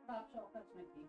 Top shelf, that's my key.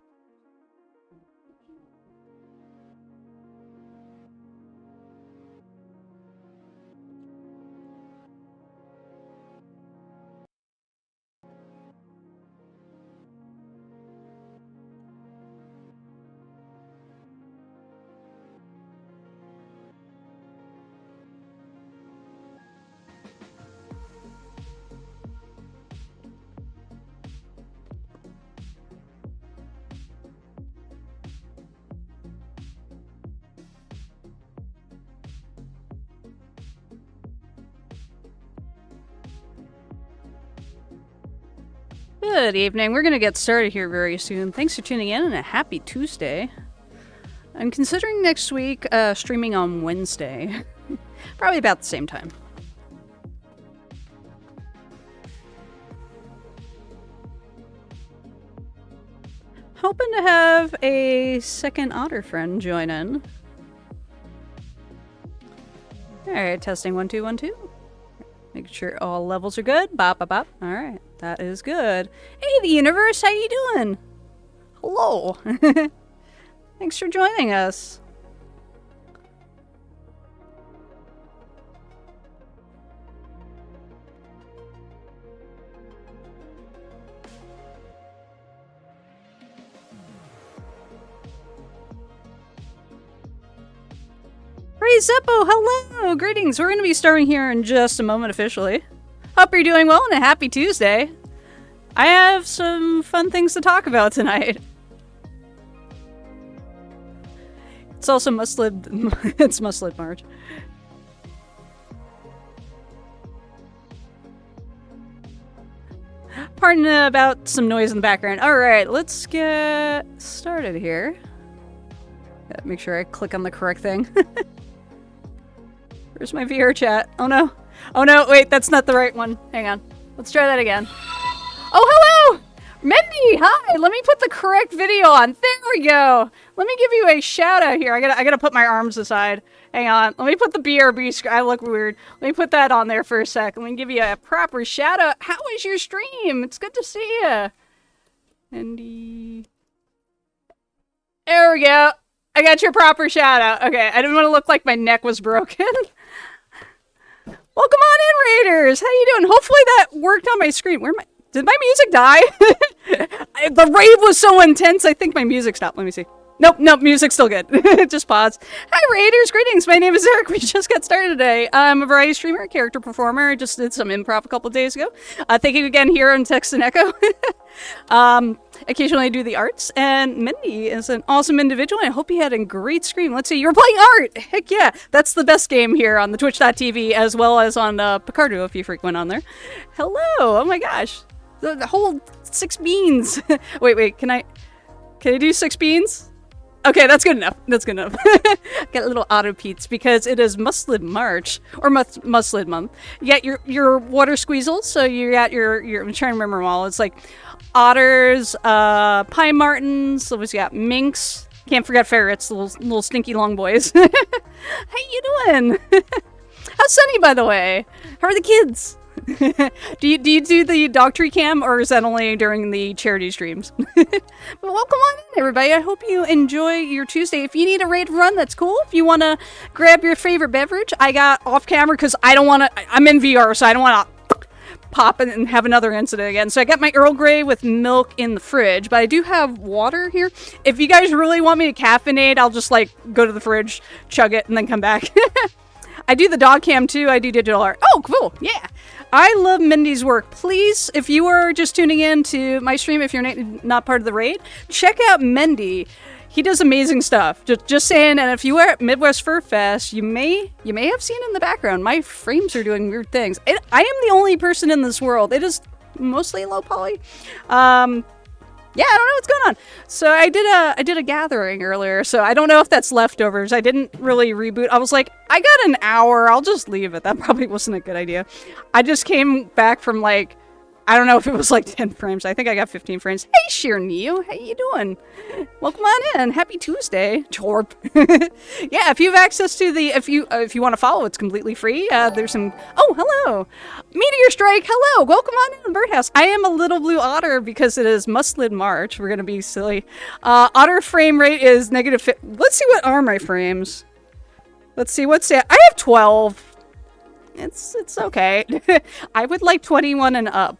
Good evening. We're going to get started here very soon. Thanks for tuning in and a happy Tuesday. I'm considering next week streaming on Wednesday. Probably about the same time. Hoping to have a second otter friend join in. Alright, testing 1 2 1 2. Making sure all levels are good. Bop bop bop. Alright, that is good. Hey the universe, how you doing? Hello. Thanks for joining us. Hey Zeppo, hello! Greetings, we're going to be starting here in just a moment officially. Hope you're doing well and a happy Tuesday. I have some fun things to talk about tonight. It's also it's Mustelid March. Pardon about some noise in the background. Alright, let's get started here. Gotta make sure I click on the correct thing. Where's my VR chat? Oh no. Oh no, wait, that's not the right one. Hang on. Let's try that again. Oh, hello! Mendy, hi! Let me put the correct video on. There we go! Let me give you a shout out here. I gotta put my arms aside. Hang on. Let me put the BRB screen. I look weird. Let me put that on there for a sec. Let me give you a proper shout out. How is your stream? It's good to see you. Mendy. There we go. I got your proper shout out. Okay, I didn't want to look like my neck was broken. Welcome on in, Raiders! How you doing? Hopefully that worked on my screen. Did my music die? The rave was so intense, I think my music stopped. Let me see. Nope, nope, music's still good. Just pause. Hi, Raiders, greetings. My name is Eric. We just got started today. I'm a variety streamer, character performer. I just did some improv a couple days ago. Thank you again here on Text and Echo. Occasionally I do the arts, and Mindy is an awesome individual. I hope you had a great stream. Let's see, you're playing art! Heck yeah! That's the best game here on the Twitch.tv, as well as on Picardo, if you frequent on there. Hello! Oh my gosh. The whole 6 beans. wait, can I do 6 beans? Okay, that's good enough. That's good enough. Got a little auto peats because it is Mustelid March or Mustelid month. You got your water squeezels, so you got your I'm trying to remember them all. It's like otters, pine martens. So we got minks. Can't forget ferrets, little stinky long boys. How you doing? How's Sunny, by the way? How are the kids? do you do the dog tree cam, or is that only during the charity streams? But welcome on in, everybody. I hope you enjoy your Tuesday. If you need a raid run, that's cool. If you want to grab your favorite beverage, I got off camera because I don't want to. I'm in VR, so I don't want to pop and have another incident again. So I got my Earl Grey with milk in the fridge, but I do have water here. If you guys really want me to caffeinate, I'll just like go to the fridge, chug it, and then come back. I do the dog cam too. I do digital art. Oh, cool. Yeah. I love Mindy's work. Please, if you are just tuning in to my stream, if you're not part of the raid, check out Mindy. He does amazing stuff. Just saying. And if you were at Midwest Fur Fest, you may have seen in the background, my frames are doing weird things. I am the only person in this world. It is mostly low poly. Yeah, I don't know what's going on. So I did a gathering earlier, so I don't know if that's leftovers. I didn't really reboot. I was like, I got an hour. I'll just leave it. That probably wasn't a good idea. I just came back from like, I don't know if it was like 10 frames. I think I got 15 frames. Hey, Sheer Neo. How you doing? Welcome on in. Happy Tuesday. Chorp. Yeah, if you have access to the, if you want to follow, it's completely free. There's some, oh, hello. Meteor Strike, hello. Welcome on in the birdhouse. I am a little blue otter because it is Mustelid March. We're going to be silly. Otter frame rate is -. Let's see what are my frames. Let's see, what's that? I have 12. It's okay. I would like 21 and up.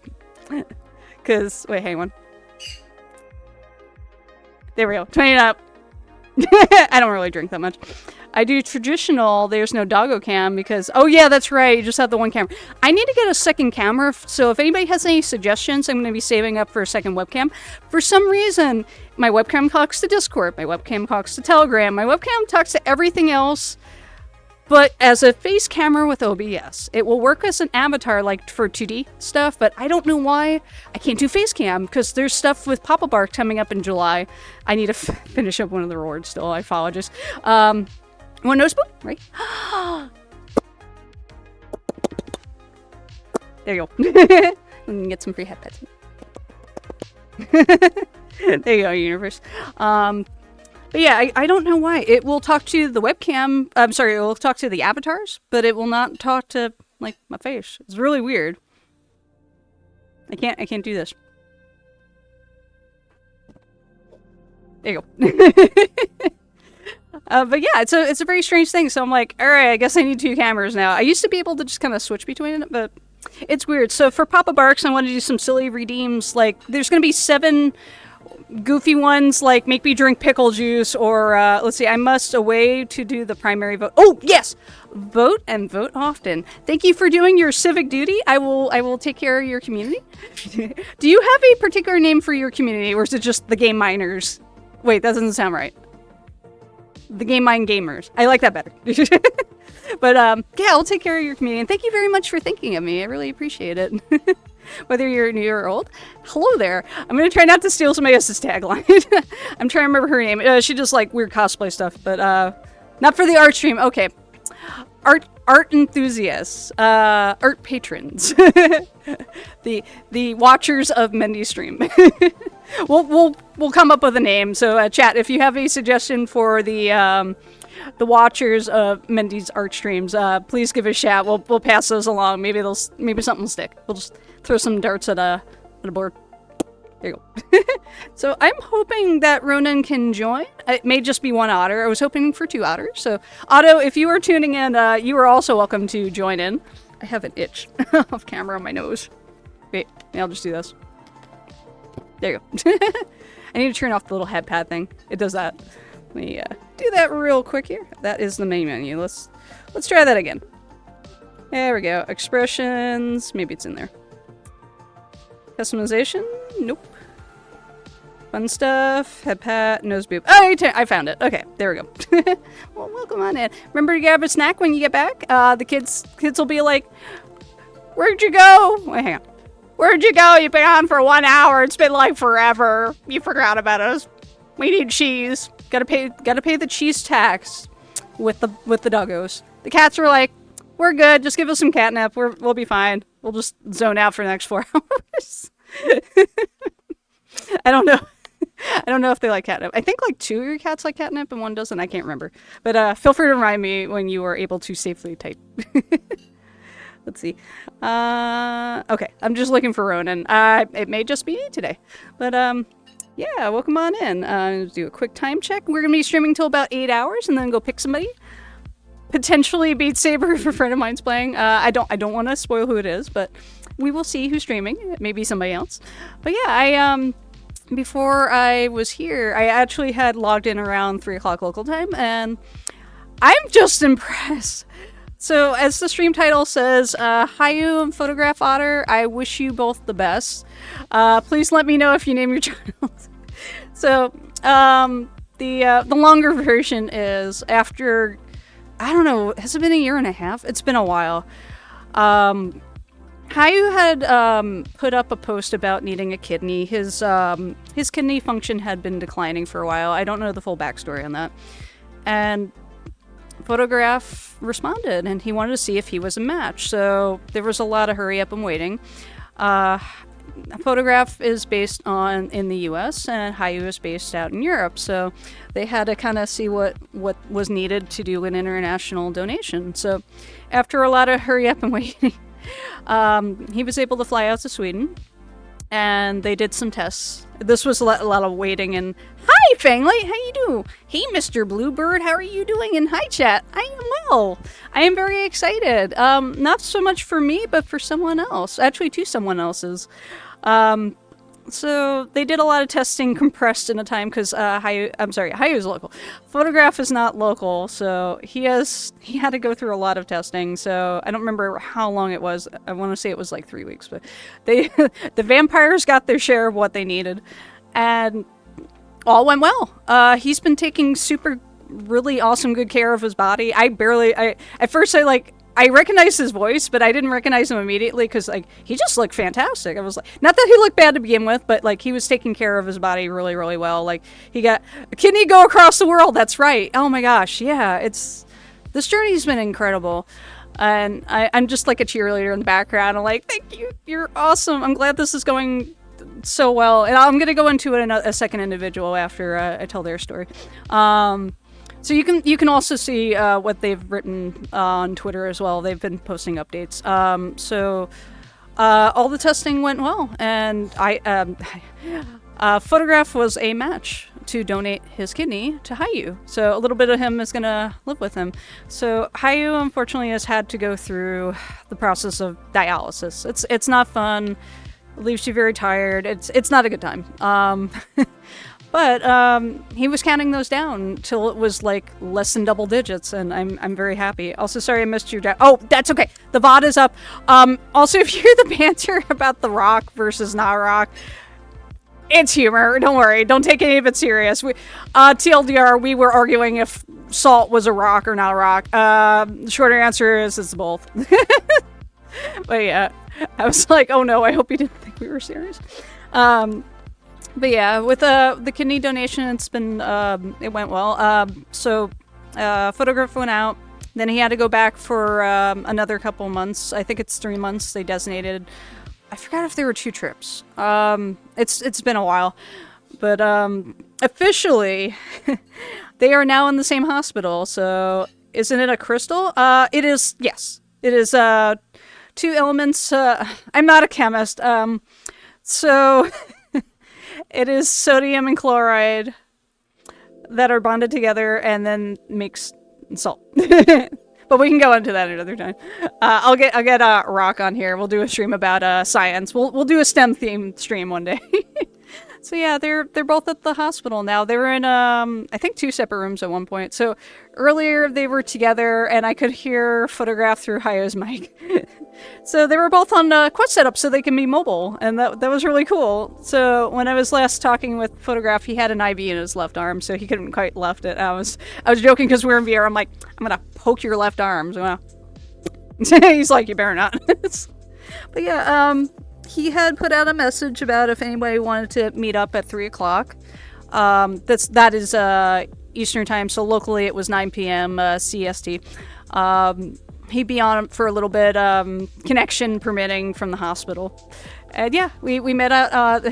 Cause wait, hang on. There we go. 20 and up. I don't really drink that much. I do traditional. There's no doggo cam because oh yeah, that's right. You just have the one camera. I need to get a second camera. So if anybody has any suggestions, I'm going to be saving up for a second webcam. For some reason, my webcam talks to Discord. My webcam talks to Telegram. My webcam talks to everything else. But as a face camera with OBS, it will work as an avatar like for 2D stuff, but I don't know why I can't do face cam because there's stuff with Papa Bark coming up in July. I need to finish up one of the rewards still. I apologize. Want a nose spoon? Right? There you go. And get some free head pets. There you go, universe. But yeah, I don't know why. It will talk to the webcam. I'm sorry, it will talk to the avatars, but it will not talk to, like, my face. It's really weird. I can't do this. There you go. But yeah, it's a very strange thing. So I'm like, all right, I guess I need 2 cameras now. I used to be able to just kind of switch between it, but it's weird. So for Papa Barks, I want to do some silly redeems. Like, there's going to be 7... goofy ones like make me drink pickle juice or let's see, I must away to do the primary vote. Oh yes, vote and vote often. Thank you for doing your civic duty. I will take care of your community. Do you have a particular name for your community, or is it just the game miners? Wait, that doesn't sound right. The game mine gamers. I like that better. But yeah, I'll take care of your community, and thank you very much for thinking of me. I really appreciate it. Whether you're new or old. Hello there. I'm going to try not to steal somebody else's tagline. I'm trying to remember her name. She does like weird cosplay stuff, but not for the art stream. Okay. Art enthusiasts. Art patrons. the watchers of Mindy's stream. We'll come up with a name. So chat, if you have a suggestion for the watchers of Mindy's art streams, please give a shout. We'll pass those along. Maybe something will stick. We'll just throw some darts at a board. There you go. So I'm hoping that Ronan can join. It may just be one otter. I was hoping for 2 otters. So Otto, if you are tuning in, you are also welcome to join in. I have an itch off camera on my nose. Wait, I'll just do this. There you go. I need to turn off the little head pad thing. It does that. Let me do that real quick here. That is the main menu. Let's try that again. There we go. Expressions. Maybe it's in there. Customization. Nope. Fun stuff. Head pat. Nose boob. Oh, I found it. Okay, there we go. Well, welcome on in. Remember to grab a snack when you get back. The kids will be like, "Where'd you go?" Wait, hang on. "Where'd you go? You've been on for 1 hour. It's been like forever. You forgot about us. We need cheese. Gotta pay the cheese tax." With the doggos. The cats were like, "We're good. Just give us some catnip. We'll be fine. We'll just zone out for the next 4 hours." I don't know. I don't know if they like catnip. I think like 2 of your cats like catnip and 1 doesn't. I can't remember. But feel free to remind me when you are able to safely type. Let's see. Okay, I'm just looking for Ronan. It may just be me today. But yeah, welcome on in. Let's do a quick time check. We're going to be streaming till about 8 hours and then go pick somebody. Potentially Beat Saber if a friend of mine's playing. I don't want to spoil who it is, but we will see who's streaming. It may be somebody else. But yeah, before I was here, I actually had logged in around 3 o'clock local time, and I'm just impressed. So, as the stream title says, Hiyu and Photographotter, I wish you both the best. Please let me know if you name your child. So, the longer version is after, I don't know, has it been 1.5 years? It's been a while. Hiyu had put up a post about needing a kidney. His kidney function had been declining for a while. I don't know the full backstory on that. And Photograph responded, and he wanted to see if he was a match. So there was a lot of hurry up and waiting. Photograph is based in the US, and Hiyu is based out in Europe. So they had to kind of see what was needed to do an international donation. So after a lot of hurry up and waiting, he was able to fly out to Sweden, and they did some tests. This was a lot of waiting, and hi Fangley, how you do? Hey Mr. Bluebird, how are you doing? And hi chat, I am well. I am very excited. Not so much for me, but for someone else. Actually, 2 someone else's. So they did a lot of testing compressed in a time because Hiyu is local. Photograph is not local, so he had to go through a lot of testing. So I don't remember how long it was. I want to say it was like 3 weeks, but the vampires got their share of what they needed, and all went well. He's been taking really awesome good care of his body. At first I recognized his voice, but I didn't recognize him immediately because, he just looked fantastic. I was like, not that he looked bad to begin with, but, he was taking care of his body really, really well. He got a kidney go across the world. That's right. Oh my gosh. Yeah, this journey's been incredible. And I'm just like a cheerleader in the background. I'm like, thank you. You're awesome. I'm glad this is going so well. And I'm going to go into it a second individual after I tell their story. So you can also see what they've written on Twitter as well. They've been posting updates. So all the testing went well, and Photograph was a match to donate his kidney to Hiyu. So a little bit of him is gonna live with him. So Hiyu unfortunately has had to go through the process of dialysis. It's not fun. It leaves you very tired. It's not a good time. But he was counting those down till it was less than double digits, and I'm very happy. Also, sorry I missed your oh, that's okay. The VOD is up. Also, if you hear the banter about The Rock versus not Rock, it's humor. Don't worry. Don't take any of it serious. TLDR, we were arguing if Salt was a rock or not a rock. The shorter answer is it's both. But yeah, I was like, oh no, I hope you didn't think we were serious. But yeah, with the kidney donation, it's been it went well. So Photograph went out, then he had to go back for another couple months. I think it's 3 months they designated. I forgot if there were 2 trips. It's been a while, but officially they are now in the same hospital. So isn't it a crystal? It is. Yes, it is. 2 elements. I'm not a chemist. So. It is sodium and chloride that are bonded together and then makes salt. But we can go into that another time. I'll get Rock on here. We'll do a stream about science. We'll do a STEM themed stream one day. So yeah, they're both at the hospital now. They were in I think 2 separate rooms at one point. So earlier they were together, and I could hear Photograph through Hiyo's mic. So they were both on Quest setup, so they can be mobile, and that was really cool. So when I was last talking with Photograph, he had an IV in his left arm, so he couldn't quite left it. I was joking because we were in VR. I'm like, I'm gonna poke your left arm. So, he's like, you better not. But yeah, he had put out a message about if anybody wanted to meet up at 3 o'clock. That is Eastern time, so locally it was 9 p.m. CST. He'd be on for a little bit, connection permitting from the hospital. And yeah, we met out.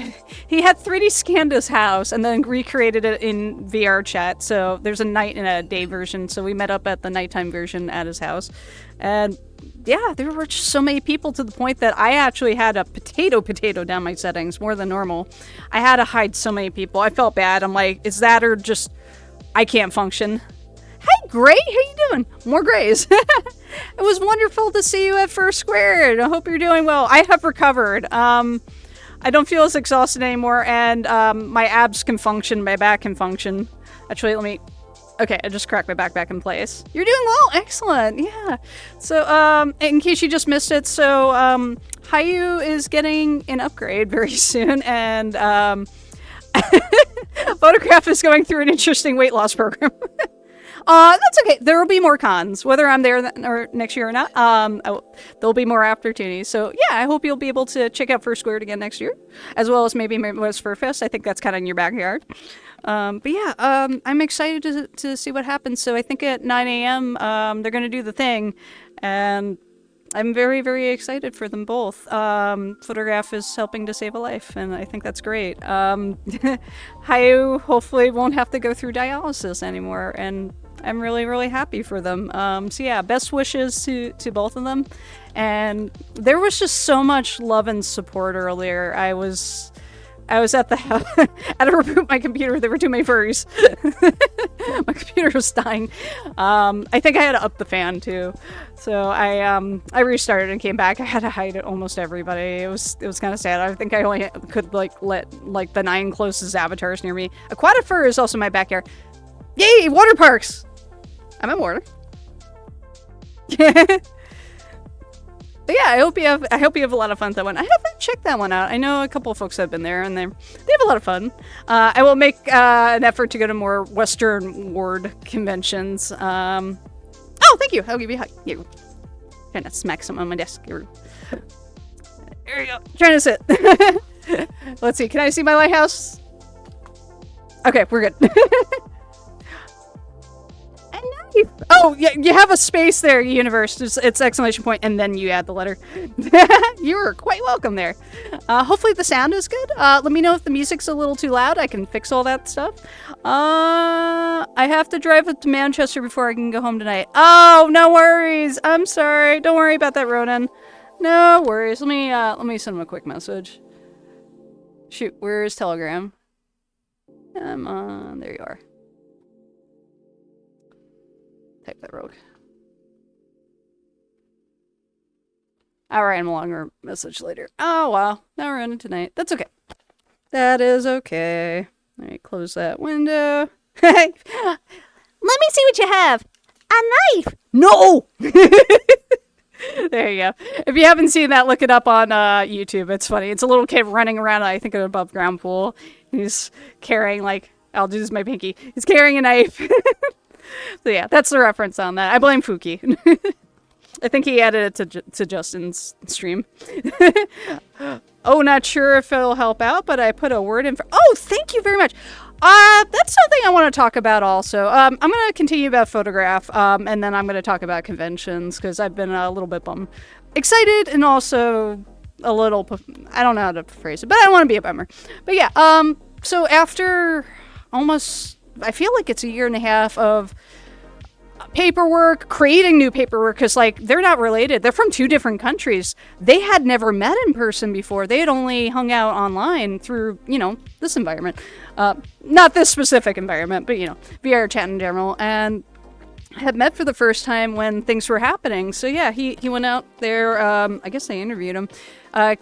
He had 3D scanned his house and then recreated it in VR chat. So there's a night and a day version. So we met up at the nighttime version at his house. And yeah, there were just so many people to the point that I actually had a potato down my settings more than normal. I had to hide so many people. I felt bad. I'm like, is that or just I can't function? Hey, Gray, how you doing? More Grays. It was wonderful to see you at First Squared. I hope you're doing well. I have recovered. I don't feel as exhausted anymore, and my abs can function, my back can function. Actually, let me... Okay, I just cracked my back back in place. You're doing well. Excellent. Yeah. So, in case you just missed it, so Hiyu is getting an upgrade very soon, and Photograph is going through an interesting weight loss program. That's okay. There will be more cons, whether I'm there or next year or not. There'll be more opportunities. So yeah, I hope you'll be able to check out First Squared again next year, as well as maybe Midwest Fur Fest. I think that's kind of in your backyard. But yeah, I'm excited to see what happens. So I think at 9 a.m. They're going to do the thing, and I'm very, very excited for them both. Photograph is helping to save a life, and I think that's great. Hiyu hopefully won't have to go through dialysis anymore, and I'm really, really happy for them. So yeah, best wishes to both of them. And there was just so much love and support earlier. I was at the house, I had to reboot my computer. There were too many furries. My computer was dying. I think I had to up the fan too. So I restarted and came back. I had to hide almost everybody. It was kind of sad. I think I only could let the 9 closest avatars near me. Aquatic Fur is also my backyard. Yay, water parks! I'm in water. But yeah, I hope you have a lot of fun with that one. I haven't checked that one out. I know a couple of folks have been there, and they have a lot of fun. I will make an effort to go to more Western Ward conventions. Oh, thank you. I'll give you a hug. You trying to smack something on my desk. There you go. Trying to sit. Let's see. Can I see my lighthouse? Okay, we're good. Oh, yeah, you have a space there, universe. It's exclamation point, and then you add the letter. You were quite welcome there. Hopefully the sound is good. Let me know if the music's a little too loud. I can fix all that stuff. I have to drive up to Manchester before I can go home tonight. Oh, no worries. I'm sorry. Don't worry about that, Ronan. No worries. Let me send him a quick message. Shoot, where is Telegram? Come on, there you are. Type that rogue. I'll write him a longer message later. Oh, wow. Now we're in it tonight. That's okay. That is okay. Let me close that window. Let me see what you have. A knife. No! There you go. If you haven't seen that, look it up on YouTube. It's funny. It's a little kid running around, I think, an above ground pool. He's carrying, I'll do this with my pinky. He's carrying a knife. So yeah, that's the reference on that. I blame Fuki. I think he added it to Justin's stream. Oh, not sure if it'll help out, but I put a word in for... Oh, thank you very much. That's something I want to talk about also. I'm going to continue about Photograph, and then I'm going to talk about conventions, because I've been a little bit excited and also a little... I don't know how to phrase it, but I don't want to be a bummer. But yeah, so after almost... I feel like it's a year and a half of paperwork, creating new paperwork, because they're not related. They're from 2 different countries. They had never met in person before. They had only hung out online through, this environment. Not this specific environment, but, VR chat in general. And had met for the first time when things were happening. So yeah, he went out there. I guess they interviewed him. I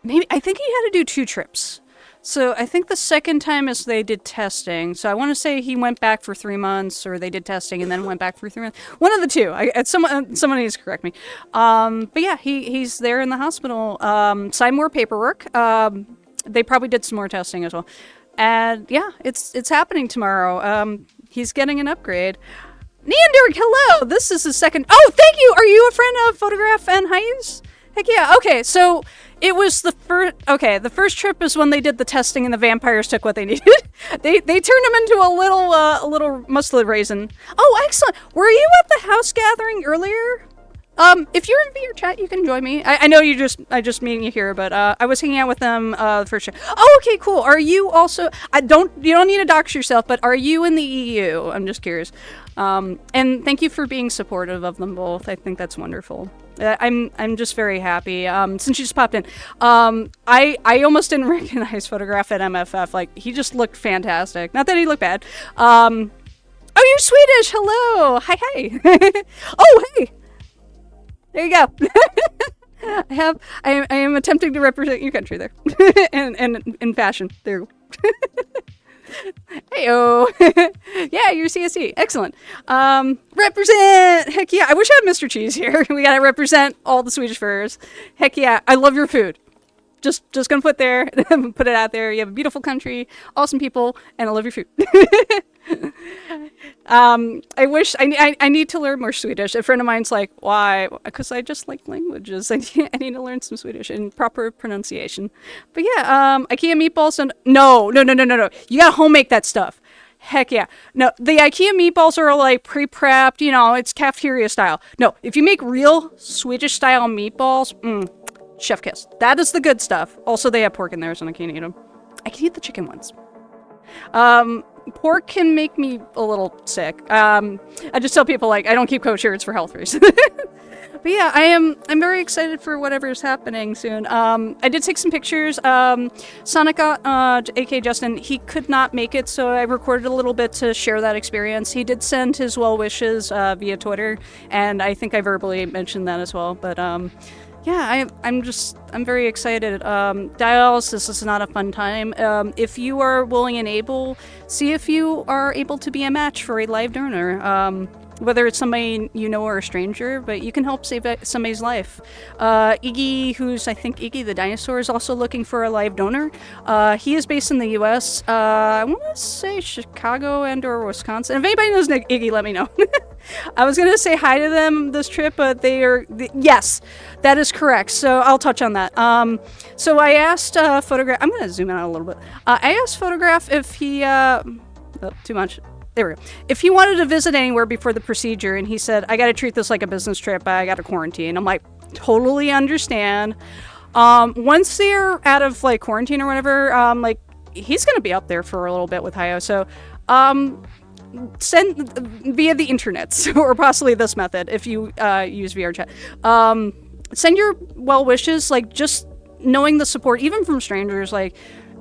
think he had to do 2 trips. So I think the second time is they did testing. So I want to say he went back for 3 months, or they did testing and then went back for 3 months. One of the two. Someone needs to correct me. But yeah, he's there in the hospital. Signed more paperwork. They probably did some more testing as well. And yeah, it's happening tomorrow. He's getting an upgrade. Neander, hello! This is his second... Oh, thank you! Are you a friend of Photograph and Hiyu's? Heck yeah. Okay, so it was the first... Okay, the first trip is when they did the testing and the vampires took what they needed. they turned him into a little mustelid raisin. Oh, excellent! Were you at the house gathering earlier? If you're in VR chat, you can join me. I know I just meeting you here, but I was hanging out with them the first trip. Oh, okay, cool. Are you also... You don't need to dox yourself, but are you in the EU? I'm just curious. And thank you for being supportive of them both. I think that's wonderful. I'm just very happy. Since you just popped in, I almost didn't recognize Photograph at MFF. Like, he just looked fantastic. Not that he looked bad. Oh, you're Swedish. Hello. Hi. Oh, hey. There you go. I am attempting to represent your country there, and in fashion. There. Heyo. Yeah, you're CSE. Excellent. Represent. Heck yeah. I wish I had Mr. Cheese here. We gotta represent all the Swedish furs. Heck yeah. I love your food. Just gonna put it out there. You have a beautiful country, awesome people, and I love your food. I wish I need to learn more Swedish. A friend of mine's like, why? Because I just like languages. I need to learn some Swedish and proper pronunciation. But yeah, IKEA meatballs and no. You gotta home make that stuff. Heck yeah. No, the IKEA meatballs are like pre-prepped, it's cafeteria style. No, if you make real Swedish style meatballs, chef kiss. That is the good stuff. Also, they have pork in there, so I can't eat them. I can eat the chicken ones. Pork can make me a little sick. I just tell people, like, I don't keep kosher, it's for health reasons. But yeah, I'm very excited for whatever is happening soon. I did take some pictures. Sonic, aka Justin, he could not make it, so I recorded a little bit to share that experience. He did send his well wishes via Twitter, and I think I verbally mentioned that as well. But yeah, I'm very excited. Dialysis is not a fun time. If you are willing and able, see if you are able to be a match for a live donor. Whether it's somebody you know or a stranger, but you can help save somebody's life. Iggy, I think Iggy the dinosaur, is also looking for a live donor. He is based in the U.S. I want to say Chicago and or Wisconsin. If anybody knows Iggy, let me know. I was going to say hi to them this trip, but yes, that is correct. So I'll touch on that. So I asked Photograph, I'm going to zoom out a little bit. I asked Photograph if he, too much. There we go. If he wanted to visit anywhere before the procedure, and he said, I got to treat this like a business trip, I got to quarantine. I'm like, totally understand. Once they're out of like quarantine or whatever, like he's going to be up there for a little bit with Hiyu. So, send via the internet or possibly this method if you use VR chat. Send your well wishes, like just knowing the support, even from strangers, like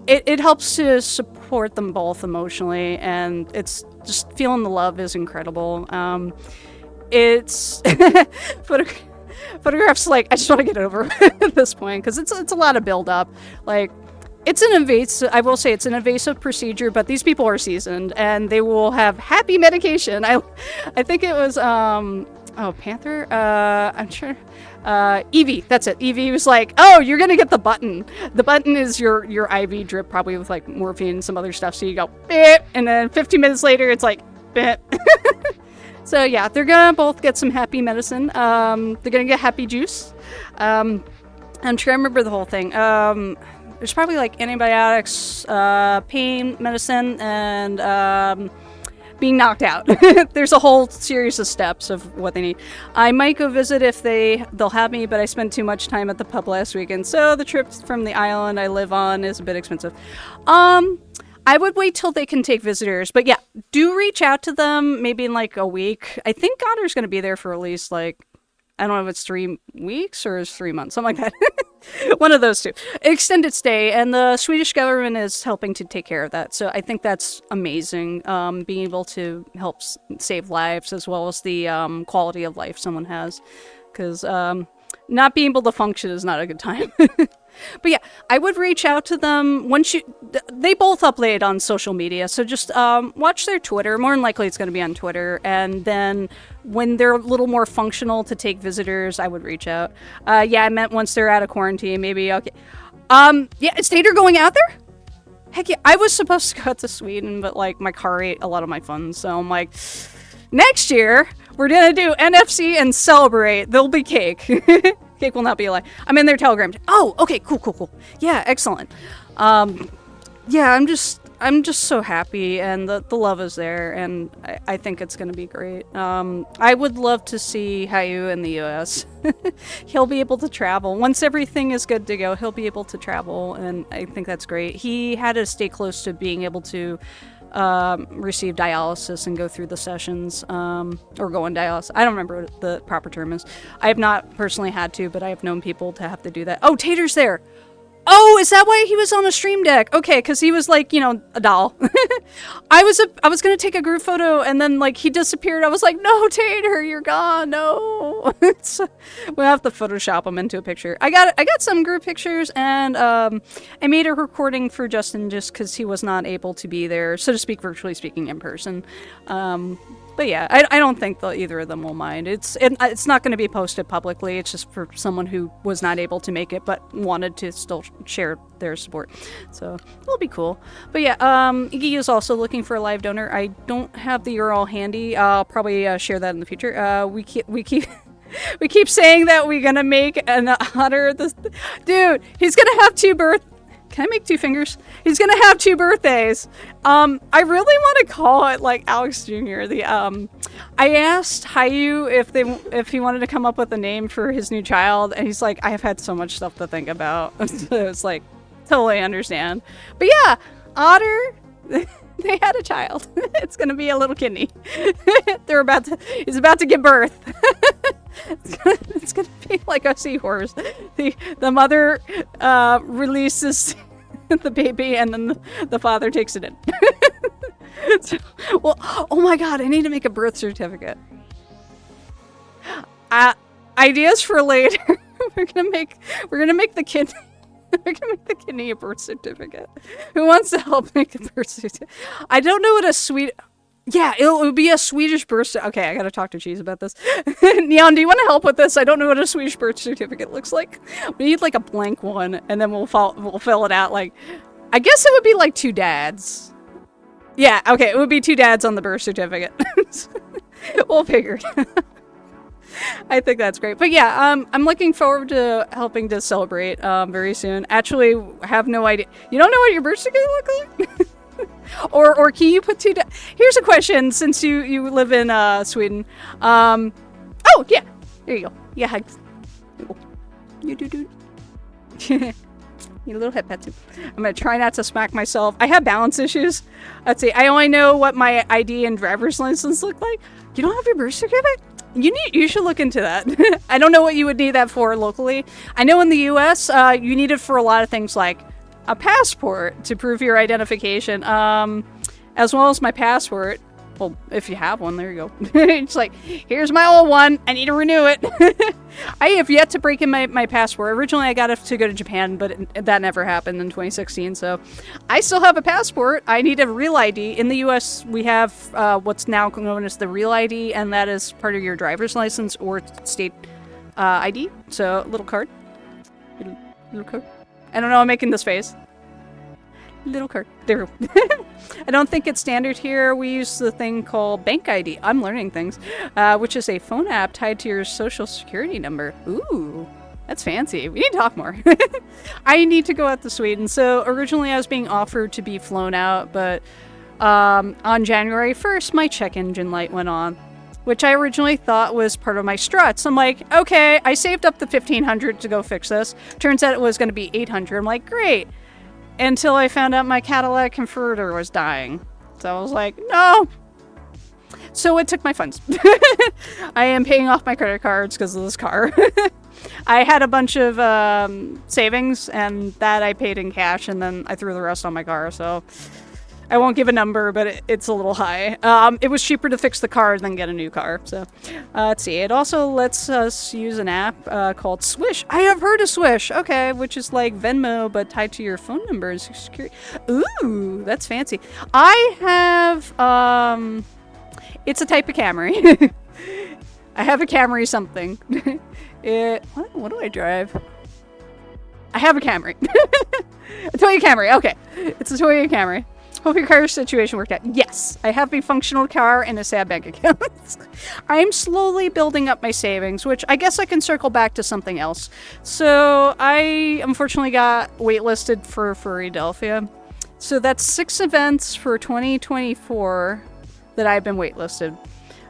it helps to support them both emotionally, and it's just feeling the love is incredible. It's Photographs like I just want to get over at this point because it's a lot of build up. Like it's an invasive. I will say it's an invasive procedure, but these people are seasoned and they will have happy medication. I think it was Panther. I'm sure. Evie, that's it. Evie was like, oh, you're gonna get the button. The button is your IV drip, probably with like morphine and some other stuff. So you go, beep, and then 15 minutes later, it's like, beep. So yeah, they're gonna both get some happy medicine. They're gonna get happy juice. I'm trying to remember the whole thing. There's probably like antibiotics, pain medicine, and being knocked out. There's a whole series of steps of what they need. I might go visit if they'll have me, but I spent too much time at the pub last weekend, so the trip from the island I live on is a bit expensive. I would wait till they can take visitors, but yeah, do reach out to them maybe in like a week. I think Gonner's going to be there for at least like, I don't know if it's 3 weeks or it's 3 months, something like that. One of those two. Extended stay, and the Swedish government is helping to take care of that. So I think that's amazing, being able to help save lives as well as the quality of life someone has. Because not being able to function is not a good time. But yeah, I would reach out to them once they both upload on social media. So just watch their Twitter. More than likely it's going to be on Twitter. And then when they're a little more functional to take visitors, I would reach out. Yeah, I meant once they're out of quarantine, maybe. Okay. Yeah, is Tater going out there? Heck yeah. I was supposed to go out to Sweden, but like my car ate a lot of my funds. So I'm like, next year we're going to do NFC and celebrate. There'll be cake. Cake will not be alive. I'm in their Telegram. Oh, okay, cool. Yeah, excellent. Yeah, I'm just so happy, and the love is there, and I think it's going to be great. I would love to see Hiyu in the US. He'll be able to travel. Once everything is good to go, he'll be able to travel, and I think that's great. He had to stay close to being able to receive dialysis and go through the sessions, or go on dialysis. I don't remember what the proper term is. I have not personally had to, but I have known people to have to do that. Oh, Tater's there! Oh, is that why he was on the stream deck? Okay, because he was like, a doll. I was gonna take a group photo, and then like he disappeared. I was like, no, Tater, you're gone. No. We'll have to Photoshop him into a picture. I got some group pictures, and I made a recording for Justin just because he was not able to be there, so to speak, virtually speaking, in person. But yeah, I don't think either of them will mind. It's not going to be posted publicly. It's just for someone who was not able to make it but wanted to still share their support. So it'll be cool. But yeah, Iggy is also looking for a live donor. I don't have the URL handy. I'll probably share that in the future. We keep saying that we're gonna make an honor this dude. He's gonna have Can I make two fingers? He's gonna have 2 birthdays. I really want to call it like Alex Jr. I asked Hiyu if he wanted to come up with a name for his new child, and he's like, I have had so much stuff to think about. So it's like, totally understand. But yeah, Otter, they had a child. It's gonna be a little kidney. He's about to give birth. It's gonna be like a seahorse. The mother releases the baby, and then the father takes it in. So, well, oh my god, I need to make a birth certificate. Ideas for later. We're gonna make the kidney. We're gonna make the kidney a birth certificate. Who wants to help make a birth certificate? I don't know what a sweet. Yeah, it would be a Swedish birth certificate. Okay, I gotta talk to Cheese about this. Neon, do you want to help with this? I don't know what a Swedish birth certificate looks like. We need like a blank one, and then we'll fill it out. Like, I guess it would be like 2 dads. Yeah, okay, it would be 2 dads on the birth certificate. We'll figure it out. I think that's great. But yeah, I'm looking forward to helping to celebrate very soon. Actually, have no idea. You don't know what your birth certificate looks like? Or can you put 2 dads? Here's a question, since you live in Sweden. Oh yeah, there you go. Yeah, hugs. You do. You little head pet too. I'm gonna try not to smack myself. I have balance issues. Let's see. I only know what my ID and driver's license look like. You don't have your birth certificate? You should look into that. I don't know what you would need that for locally. I know in the U.S. You need it for a lot of things, like a passport to prove your identification, as well as my passport. Well, if you have one, there you go. It's like, here's my old one. I need to renew it. I have yet to break in my passport. Originally, I got it to go to Japan, but that never happened in 2016. So I still have a passport. I need a real ID. In the U.S., we have what's now known as the real ID, and that is part of your driver's license or state ID. So, little card. Little card. I don't know, I'm making this face. Little card. There. I don't think it's standard here. We use the thing called Bank ID. I'm learning things. Which is a phone app tied to your social security number. Ooh, that's fancy. We need to talk more. I need to go out to Sweden. So originally I was being offered to be flown out, but on January 1st, my check engine light went on, which I originally thought was part of my struts. I'm like, okay, I saved up the $1,500 to go fix this. Turns out it was going to be $800. I'm like, great. Until I found out my Cadillac converter was dying. So I was like, no. So it took my funds. I am paying off my credit cards because of this car. I had a bunch of savings, and that I paid in cash, and then I threw the rest on my car. So I won't give a number, but it's a little high. It was cheaper to fix the car than get a new car. So, let's see. It also lets us use an app called Swish. I have heard of Swish. Okay, which is like Venmo, but tied to your phone number and security. Ooh, that's fancy. I have, it's a type of Camry. I have a Camry something. What do I drive? I have a Camry. A Toyota Camry. Okay. It's a Toyota Camry. Hope your car situation worked out. Yes, I have a functional car and a sad bank account. I'm slowly building up my savings, which I guess I can circle back to something else. So I unfortunately got waitlisted for Philadelphia. So that's 6 events for 2024 that I've been waitlisted.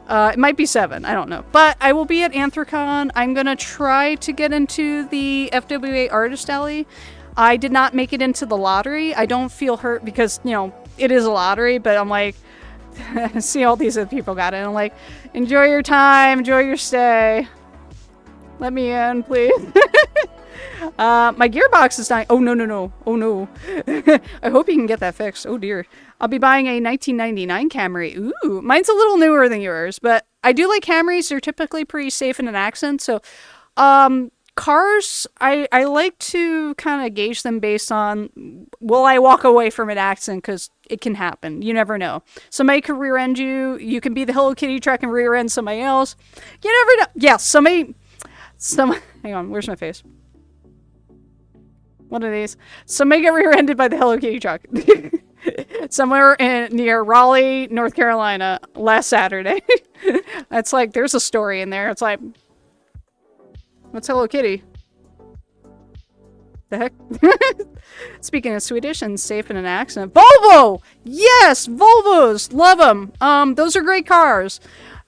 It might be 7, I don't know. But I will be at Anthrocon. I'm going to try to get into the FWA Artist Alley. I did not make it into the lottery. I don't feel hurt because, you know, it is a lottery, but I'm like, see all these other people got it. And I'm like, enjoy your time, enjoy your stay. Let me in, please. My gearbox is dying. Oh, no. Oh, no. I hope you can get that fixed. Oh, dear. I'll be buying a 1999 Camry. Ooh, mine's a little newer than yours, but I do like Camrys. They're typically pretty safe in an accident. So, cars, I like to kind of gauge them based on, will I walk away from an accident? Because it can happen. You never know. Somebody could rear end you. You can be the Hello Kitty truck and rear end somebody else. You never know. Yeah, hang on, where's my face? One of these. Somebody got rear-ended by the Hello Kitty truck. Somewhere near Raleigh, North Carolina, last Saturday. It's like, there's a story in there. It's like, what's Hello Kitty? The heck? Speaking of Swedish and safe in an accident. Volvo! Yes! Volvos! Love them. Those are great cars.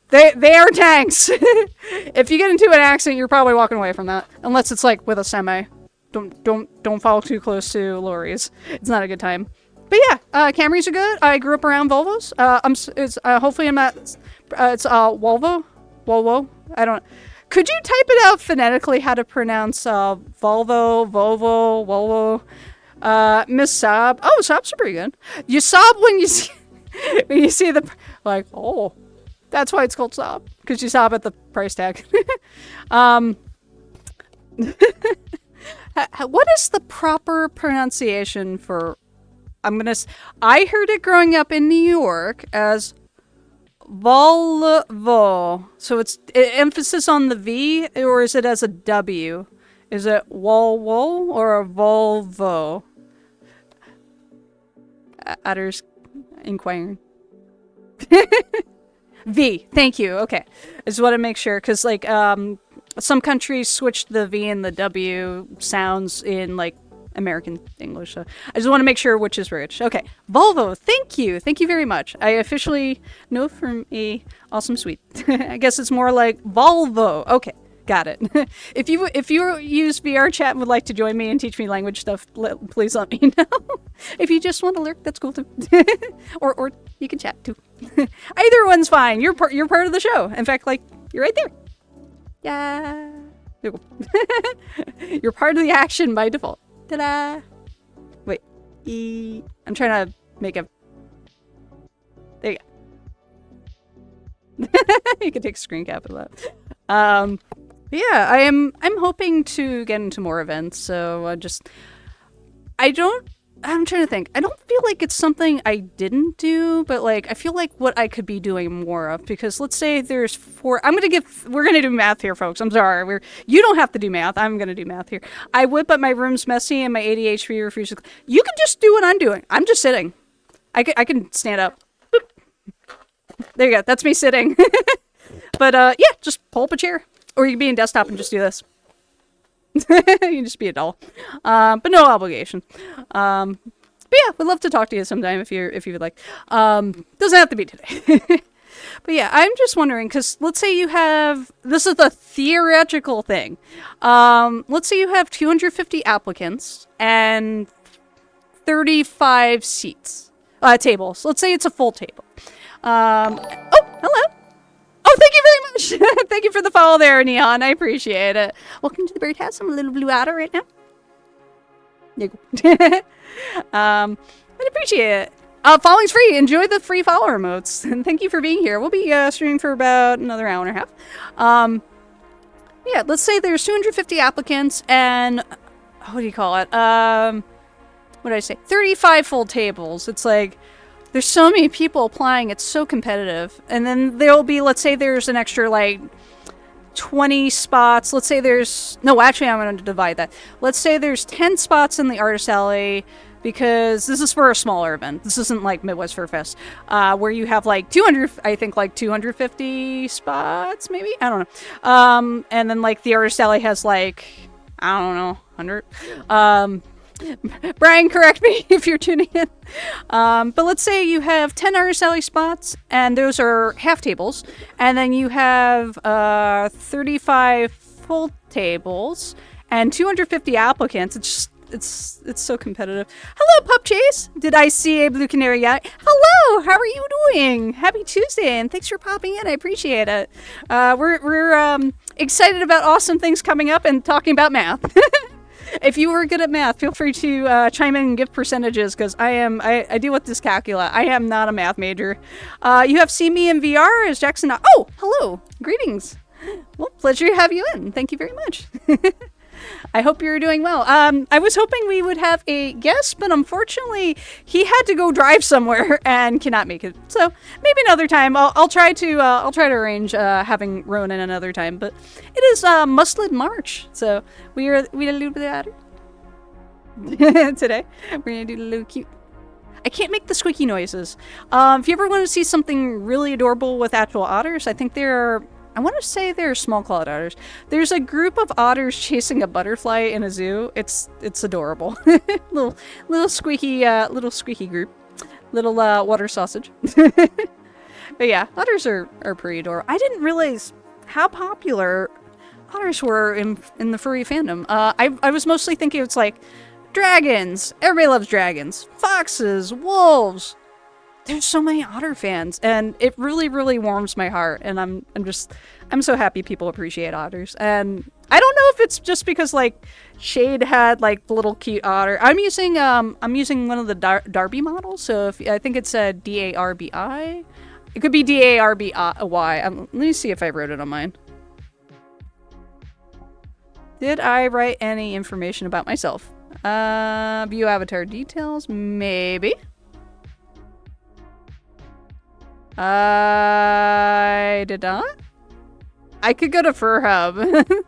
They are tanks. If you get into an accident, you're probably walking away from that. Unless it's like with a semi. Don't follow too close to lorries. It's not a good time. But yeah, Camrys are good. I grew up around Volvos. Hopefully I'm not. It's Volvo. I don't. Could you type it out phonetically how to pronounce Volvo, Volvo? Miss Saab. Oh, Saabs are pretty good. You sob when you see the like. Oh, that's why it's called Saab, because you sob at the price tag. What is the proper pronunciation for? I heard it growing up in New York as Volvo. So it's emphasis on the V, or is it as a W? Is it Volvo or a Volvo? Others inquiring. V. Thank you. Okay. I just want to make sure, because like some countries switched the V and the W sounds in like American English. So I just want to make sure which is which. Okay. Volvo. Thank you. Thank you very much. I officially know from a awesome suite. I guess it's more like Volvo. Okay. Got it. If you use VR chat and would like to join me and teach me language stuff, please let me know. If you just want to lurk, that's cool too. or you can chat too. Either one's fine. You're part of the show. In fact, like, you're right there. Yeah. You're part of the action by default. Ta-da! Wait. I'm trying to make a... There you go. You can take a screen cap of that. Yeah, I'm hoping to get into more events, so I'm trying to think. I don't feel like it's something I didn't do, but like I feel like what I could be doing more of, because let's say there's 4. We're gonna do math here, folks. I'm sorry. You don't have to do math. I'm gonna do math here. I would, but my room's messy and my ADHD refuses. You can just do what I'm doing. I'm just sitting. I can stand up. Boop. There you go. That's me sitting. But yeah, just pull up a chair. Or you can be in desktop and just do this. You can just be a doll. But no obligation. But yeah, we'd love to talk to you sometime if you would like. Doesn't have to be today. But yeah, I'm just wondering, because let's say you have, this is the theoretical thing. Let's say you have 250 applicants and 35 seats. Tables. Let's say it's a full table. Oh, hello. Oh, thank you very much. Thank you for the follow there, Neon. I appreciate it. Welcome to the birdhouse. I'm a little blue otter right now. There you go. I'd appreciate it. Following's free. Enjoy the free follower emotes. And thank you for being here. We'll be streaming for about another hour and a half. Yeah, let's say there's 250 applicants and what do you call it? What did I say? 35 full tables. It's like there's so many people applying. It's so competitive. And then there'll be, let's say there's an extra like 20 spots. Let's say there's, no, actually I'm going to divide that. Let's say there's 10 spots in the Artist Alley, because this is for a smaller event. This isn't like Midwest Fur Fest, where you have like 200, I think like 250 spots, maybe? I don't know. And then like the Artist Alley has like, I don't know, 100. Brian, correct me if you're tuning in. But let's say you have 10 Artist Alley spots, and those are half tables, and then you have 35 full tables and 250 applicants. It's just, it's so competitive. Hello, Pup Chase. Did I see a blue canary yet? Hello, how are you doing? Happy Tuesday, and thanks for popping in. I appreciate it. We're excited about awesome things coming up and talking about math. If you were good at math, feel free to chime in and give percentages, because I deal with dyscalculia. I am not a math major. You have seen me in VR as Jackson. Oh, hello. Greetings. Well, pleasure to have you in. Thank you very much. I hope you're doing well. I was hoping we would have a guest, but unfortunately he had to go drive somewhere and cannot make it. So maybe another time. I'll try to arrange having Ronan another time. But it is Mustelid March, so we a little bit at it today. We're gonna do a little cute. I can't make the squeaky noises. If you ever want to see something really adorable with actual otters, I think I want to say they're small clawed otters. There's a group of otters chasing a butterfly in a zoo. It's adorable. little squeaky group. Little water sausage. But yeah, otters are pretty adorable. I didn't realize how popular otters were in the furry fandom. I was mostly thinking it's like dragons. Everybody loves dragons. Foxes, wolves. There's so many otter fans, and it really, really warms my heart. And I'm so happy people appreciate otters. And I don't know if it's just because like Shade had like the little cute otter. I'm using one of the Darby models, so I think it's a Darbi. It could be Darby. Let me see if I wrote it on mine. Did I write any information about myself? View avatar details, maybe. I did not. I could go to Fur Hub.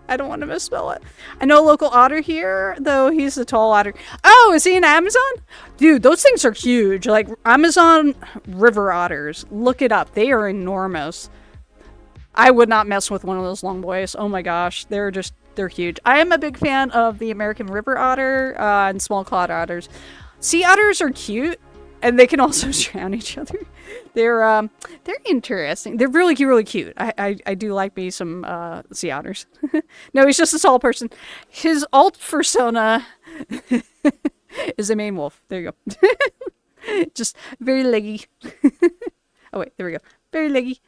I don't want to misspell it. I know a local otter here, though he's a tall otter. Oh, is he an Amazon? Dude, those things are huge. Like Amazon river otters. Look it up. They are enormous. I would not mess with one of those long boys. Oh my gosh. They're huge. I am a big fan of the American river otter and small clawed otters. Sea otters are cute, and they can also drown each other. They're interesting. They're really, really cute. I do like me some sea otters. No, he's just a tall person. His alt persona is a Maine wolf. There you go. Just very leggy. Oh wait, there we go. Very leggy.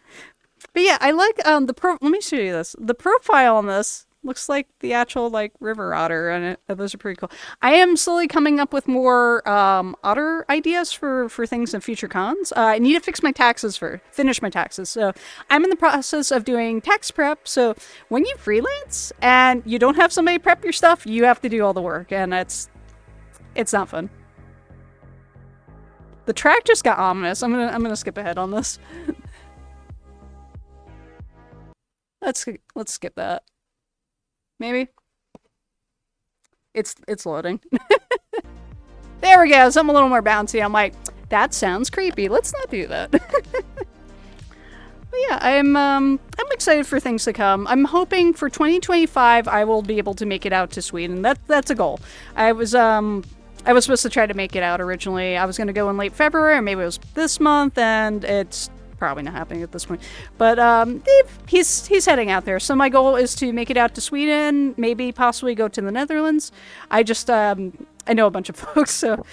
But yeah, I like let me show you this. The profile on this looks like the actual like river otter, and those are pretty cool. I am slowly coming up with more otter ideas for things in future cons. I need to finish my taxes. So I'm in the process of doing tax prep. So when you freelance and you don't have somebody prep your stuff, you have to do all the work, and it's not fun. The track just got ominous. I'm gonna skip ahead on this. Let's skip that. Maybe. It's loading. There we go. Something a little more bouncy. I'm like, that sounds creepy. Let's not do that. But yeah, I'm excited for things to come. I'm hoping for 2025 I will be able to make it out to Sweden. That's a goal. I was supposed to try to make it out originally. I was going to go in late February, or maybe it was this month, and it's probably not happening at this point. But he's heading out there. So my goal is to make it out to Sweden, maybe possibly go to the Netherlands. I just I know a bunch of folks, so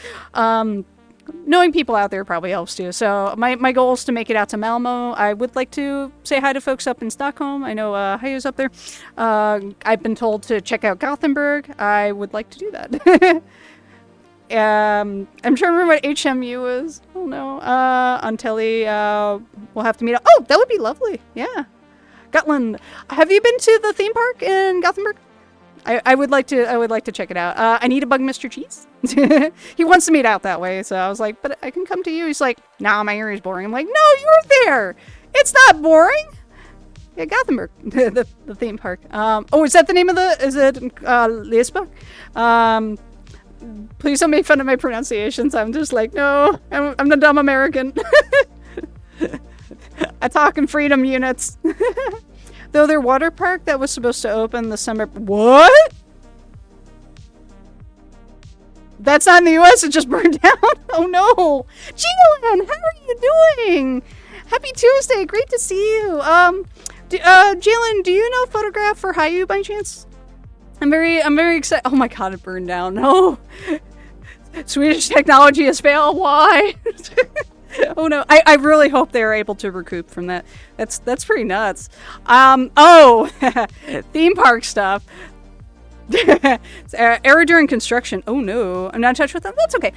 knowing people out there probably helps too. So my goal is to make it out to Malmo. I would like to say hi to folks up in Stockholm. I know Hiyu's up there. I've been told to check out Gothenburg. I would like to do that. I'm trying to remember what HMU is. Oh no. On telly, we'll have to meet up. Oh, that would be lovely. Yeah. Gotland. Have you been to the theme park in Gothenburg? I would like to check it out. I need to bug Mr. Cheese. He wants to meet out that way, so I was like, but I can come to you. He's like, nah, my area's boring. I'm like, no, you're there. It's not boring. Yeah, Gothenburg, the theme park. Oh, is that the name of is it Lisbon? Please don't make fun of my pronunciations. I'm just like, no, I'm the dumb American. I talk in freedom units. Though their water park that was supposed to open the summer. What? That's not in the US, it just burned down. Oh no. Jalen, how are you doing? Happy Tuesday, great to see you. Jalen, do you know Photograph for Hiyu by chance? I'm very excited. Oh my god, it burned down. No. Swedish technology has failed. Why? Oh no. I really hope they're able to recoup from that. That's pretty nuts. Oh, theme park stuff. Error during construction. Oh no, I'm not in touch with them. That's okay.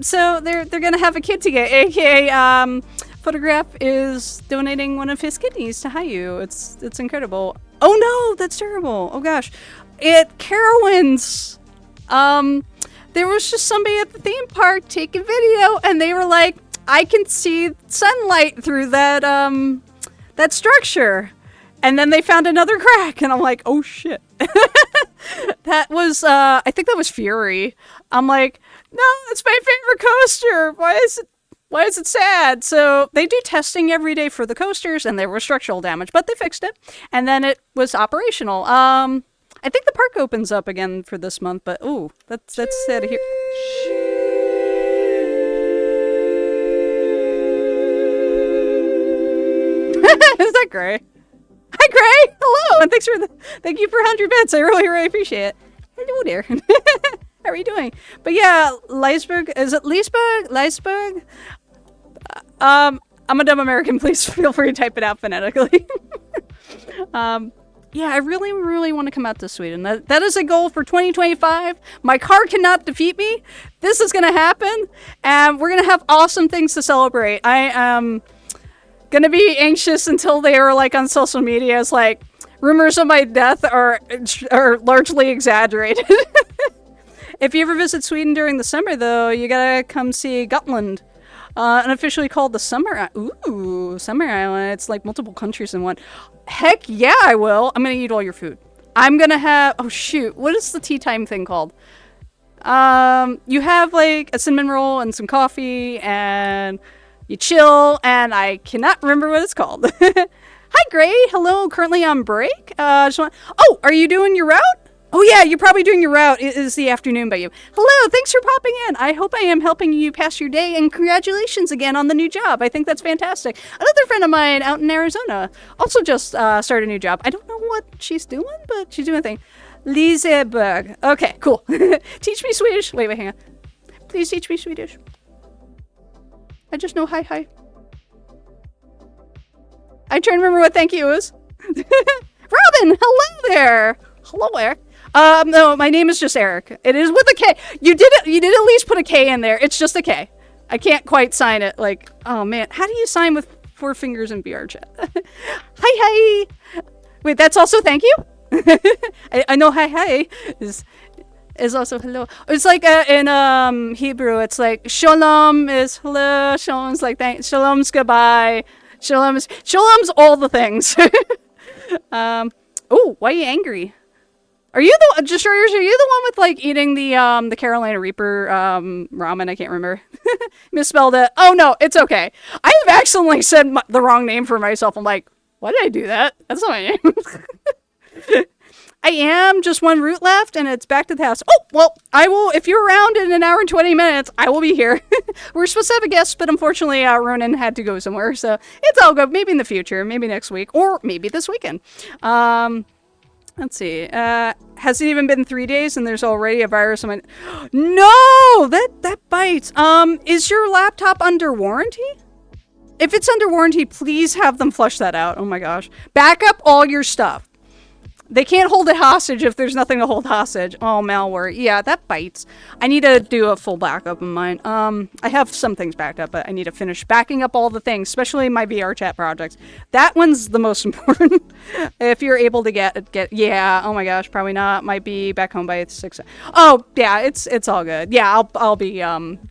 So they're gonna have a kid together. AKA Photograph is donating one of his kidneys to Hiyu. It's incredible. Oh no, that's terrible. Oh gosh, at Carowinds, there was just somebody at the theme park taking video, and they were like, I can see sunlight through that structure. And then they found another crack, and I'm like, oh shit. That was, I think that was Fury. I'm like, no, it's my favorite coaster. Why is it sad? So they do testing every day for the coasters, and there was structural damage, but they fixed it. And then it was operational. I think the park opens up again for this month, but ooh, that's sad here. Is that Gray? Hi, Gray! Hello! And thank you for 100 bits. I really appreciate it. Hello there. How are you doing? But yeah, Leisberg. Is it Leisberg? Leisberg? I'm a dumb American. Please feel free to type it out phonetically. Yeah, I really want to come out to Sweden. That is a goal for 2025. My car cannot defeat me. This is going to happen. And we're going to have awesome things to celebrate. I am gonna be anxious until they are like on social media. It's like rumors of my death are largely exaggerated. If you ever visit Sweden during the summer, though, you gotta come see Gotland, unofficially called the Summer Island. It's like multiple countries in one. Heck yeah, I will. I'm gonna eat all your food. I'm gonna have. Oh shoot, what is the tea time thing called? You have like a cinnamon roll and some coffee and. You chill, and I cannot remember what it's called. Hi, Gray. Hello. Currently on break. Oh, are you doing your route? Oh, yeah, you're probably doing your route. It is the afternoon by you. Hello. Thanks for popping in. I hope I am helping you pass your day, and congratulations again on the new job. I think that's fantastic. Another friend of mine out in Arizona also just started a new job. I don't know what she's doing, but she's doing a thing. Liseberg. Okay, cool. Teach me Swedish. Wait, hang on. Please teach me Swedish. I just know hi. I try to remember what thank you is. Robin, hello there. Hello, Eric. No, my name is just Eric. It is with a K. You did at least put a K in there. It's just a K. I can't quite sign it. Like, oh man, how do you sign with 4 fingers in VR chat? Hi. Wait, that's also thank you? I know hi is also hello. It's like in Hebrew, it's like shalom is hello, shalom's like thanks, shalom's goodbye, shalom's all the things. Oh, why are you angry? Are you the one with like eating the Carolina Reaper ramen? I can't remember. Misspelled it. Oh no, it's okay. I have accidentally said the wrong name for myself. I'm like, why did I do that? That's not my name. I am just 1 route left, and it's back to the house. Oh, well, I will, if you're around in an hour and 20 minutes, I will be here. We're supposed to have a guest, but unfortunately, Ronan had to go somewhere, so it's all good. Maybe in the future, maybe next week, or maybe this weekend. Let's see. Has it even been 3 days, and there's already a virus? No! That bites. Is your laptop under warranty? If it's under warranty, please have them flush that out. Oh my gosh. Back up all your stuff. They can't hold it hostage if there's nothing to hold hostage. Oh, malware. Yeah, that bites. I need to do a full backup of mine. I have some things backed up, but I need to finish backing up all the things, especially my VR chat projects. That one's the most important. If you're able to get, yeah, oh my gosh, probably not. Might be back home by 6. Oh, yeah, it's all good. Yeah, I'll be,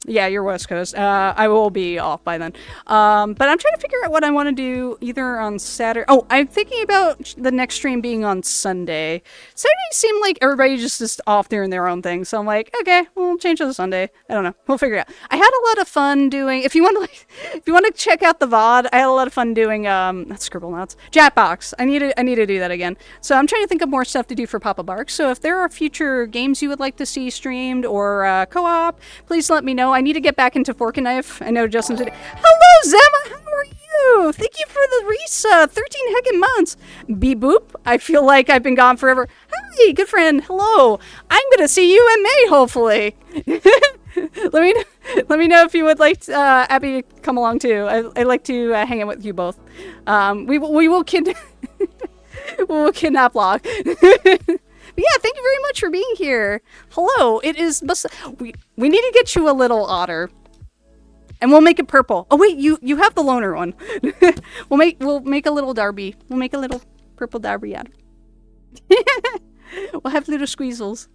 yeah, you're West Coast. I will be off by then. But I'm trying to figure out what I want to do either on Saturday. Oh, I'm thinking about the next stream being on Sunday. Saturday seemed like everybody just is off doing their own thing, so I'm like, okay, we'll change to the Sunday. I don't know, we'll figure it out. I had a lot of fun doing. If you want to check out the VOD, I had a lot of fun doing not Scribblenauts, Jackbox. I need to do that again. So I'm trying to think of more stuff to do for Papa Barks. So if there are future games you would like to see streamed or co-op, please let me know. I need to get back into Fork and Knife. I know Justin today. Hello, Zema. How are you? Thank you for the Risa. 13 heckin' months. Beep boop. I feel like I've been gone forever. Hi, good friend. Hello. I'm gonna see you in May, hopefully. Let me know if you would like Abby to come along too. I'd like to hang out with you both. We will we'll kidnap Log. But yeah, thank you very much for being here. Hello. It is we need to get you a little otter. And we'll make it purple. Oh wait, you have the loner one. we'll make a little Darby. We'll make a little purple Darby otter. We'll have little squeezels.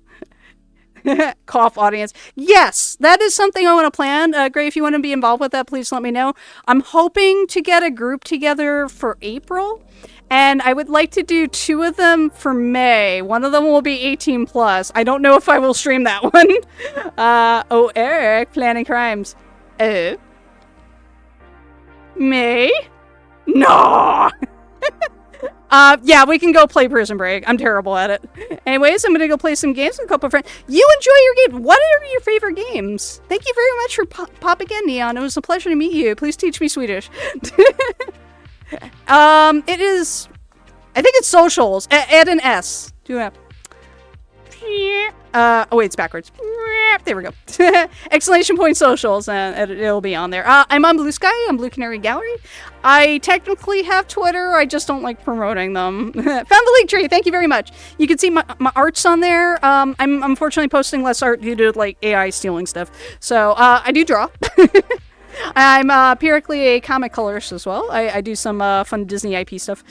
Cough audience. Yes, that is something I want to plan. Gray, if you want to be involved with that, please let me know. I'm hoping to get a group together for April, and I would like to do 2 of them for May. One of them will be 18 plus. I don't know if I will stream that one. Oh, Eric, planning crimes. Oh. May? No. Yeah, we can go play Prison Break. I'm terrible at it. Anyways, I'm gonna go play some games with a couple of friends. You enjoy your game. What are your favorite games? Thank you very much for popping in, Neon. It was a pleasure to meet you. Please teach me Swedish. It is... I think it's socials. Add an S. Do it. Oh wait, it's backwards. There we go. Exclamation point socials, and it'll be on there. I'm on Blue Sky. I'm Blue Canary Gallery. I technically have Twitter. I just don't like promoting them. Found the link tree. Thank you very much. You can see my art's on there. I'm unfortunately posting less art due to like AI stealing stuff. So I do draw. I'm periodically a comic colorist as well. I do some fun Disney IP stuff.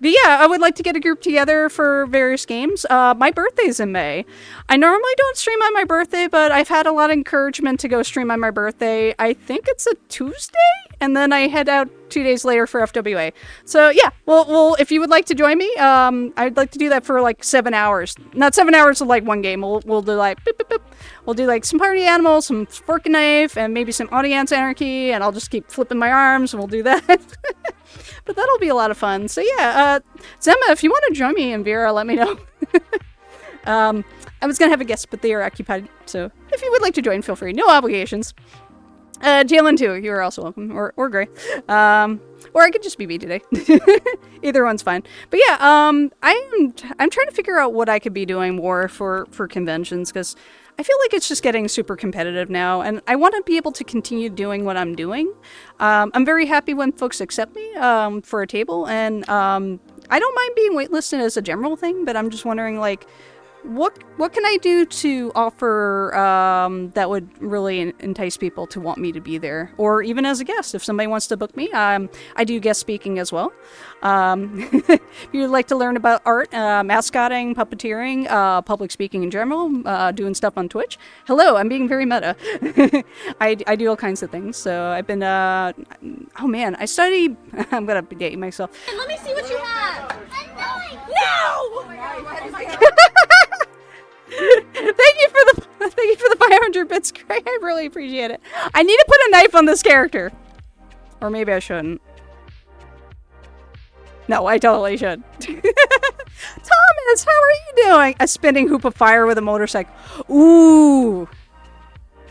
But yeah, I would like to get a group together for various games. My birthday's in May. I normally don't stream on my birthday, but I've had a lot of encouragement to go stream on my birthday. I think it's a Tuesday, and then I head out 2 days later for FWA. So yeah, well, if you would like to join me, I'd like to do that for like 7 hours. Not 7 hours of like one game. We'll do like boop, boop, boop. We'll do like some party animals, some fork and knife, and maybe some audience anarchy, and I'll just keep flipping my arms, and we'll do that. But that'll be a lot of fun. So yeah, Zemma, if you want to join me in Vera, let me know. I was going to have a guest, but they are occupied. So if you would like to join, feel free. No obligations. Jalen too, you are also welcome. Or Gray. Or I could just be me today. Either one's fine. But yeah, I'm trying to figure out what I could be doing more for conventions, because I feel like it's just getting super competitive now, and I want to be able to continue doing what I'm doing. I'm very happy when folks accept me for a table, and I don't mind being waitlisted as a general thing, but I'm just wondering, like, what can I do to offer that would really entice people to want me to be there, or even as a guest if somebody wants to book me. I do guest speaking as well. If you'd like to learn about art, mascotting, puppeteering, public speaking in general, doing stuff on Twitch, hello, I'm being very meta. I do all kinds of things. So I've been oh man, I study. I'm gonna be dating myself. And let me see what you have. No. Thank you for the 500 bits, Craig. I really appreciate it. I need to put a knife on this character. Or maybe I shouldn't. No, I totally should. Thomas, how are you doing? A spinning hoop of fire with a motorcycle. Ooh.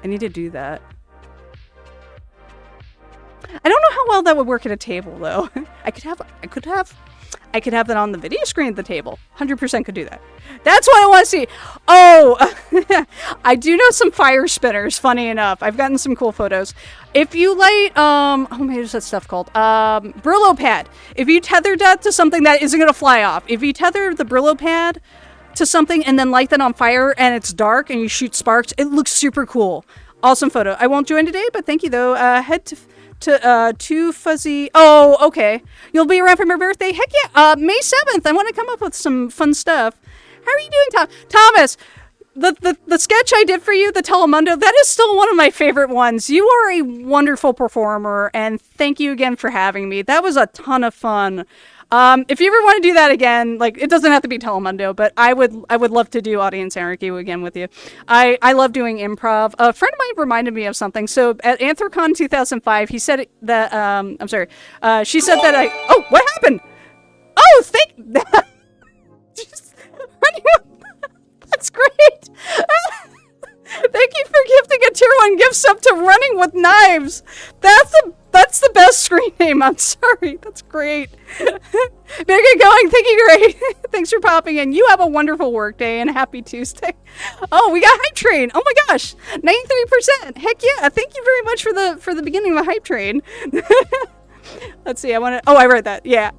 I need to do that. I don't know how well that would work at a table though. I could have that on the video screen at the table. 100% could do that. That's what I want to see. Oh, I do know some fire spinners, funny enough. I've gotten some cool photos. If you light, oh, maybe there's that stuff called, Brillo pad. If you tether that to something that isn't going to fly off. If you tether the Brillo pad to something and then light that on fire and it's dark and you shoot sparks, it looks super cool. Awesome photo. I won't join today, but thank you though. Head to Too Fuzzy. Oh, okay. You'll be around for my birthday? Heck yeah. May 7th. I want to come up with some fun stuff. How are you doing, Thomas? The sketch I did for you, the Telemundo, that is still one of my favorite ones. You are a wonderful performer, and thank you again for having me. That was a ton of fun. If you ever want to do that again, like, it doesn't have to be Telemundo, but I would love to do Audience Anarchy again with you. I love doing improv. A friend of mine reminded me of something. So at Anthrocon 2005, he said that, she said that oh, what happened? Oh, that's great. Thank you for gifting a tier 1 gift sub to Running with Knives. That's the best screen name. I'm sorry. That's great. Make it going. Thank you, Gray. Thanks for popping in. You have a wonderful work day and happy Tuesday. Oh, we got Hype Train. Oh my gosh. 93%. Heck yeah. Thank you very much for the beginning of the Hype Train. Let's see. I read that. Yeah.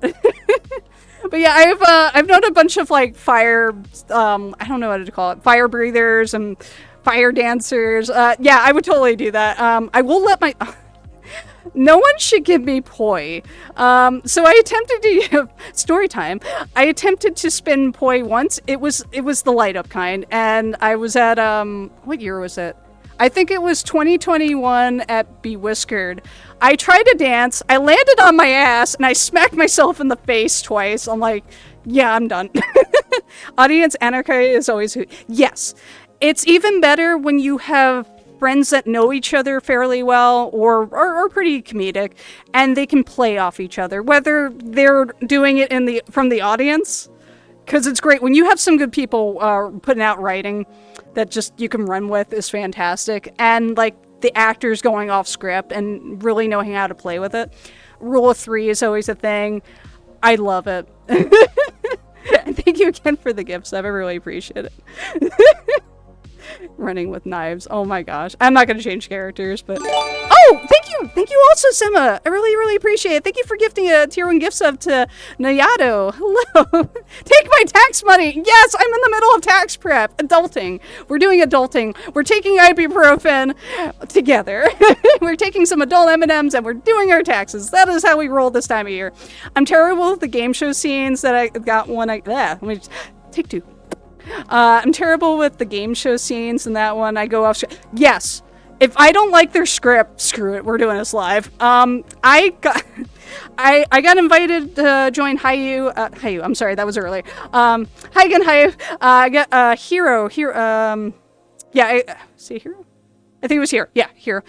But yeah, I've known a bunch of like fire, I don't know what to call it, fire breathers and fire dancers. Yeah, I would totally do that. I will let no one should give me poi. So I attempted to, story time. I attempted to spin poi once. It was the light up kind. And I was at, what year was it? I think it was 2021 at Bewhiskered. I tried to dance, I landed on my ass, and I smacked myself in the face twice. I'm like, yeah, I'm done. Audience Anarchy is always yes. It's even better when you have friends that know each other fairly well or are pretty comedic, and they can play off each other, whether they're doing it from the audience, because it's great. When you have some good people putting out writing that just you can run with is fantastic. And like the actors going off script and really knowing how to play with it. Rule of 3 is always a thing. I love it. And thank you again for the gifts. I really appreciate it. Running with Knives. Oh my gosh. I'm not going to change characters, but... Oh, thank you. Thank you also, Sima. I really, really appreciate it. Thank you for gifting a tier 1 gift sub to Nayato. Hello. Take my tax money. Yes, I'm in the middle of tax prep. Adulting. We're doing adulting. We're taking ibuprofen together. We're taking some adult M&Ms and we're doing our taxes. That is how we roll this time of year. I'm terrible with the game show scenes that I got one. Let me just take 2. I'm terrible with the game show scenes and that one. I go off. Yes. If I don't like their script, screw it. We're doing this live. I got invited to join Hiyu. I'm sorry, that was earlier. Hi again, Hiyu. I got Hero. See Hero? I think it was here. Yeah, Hero.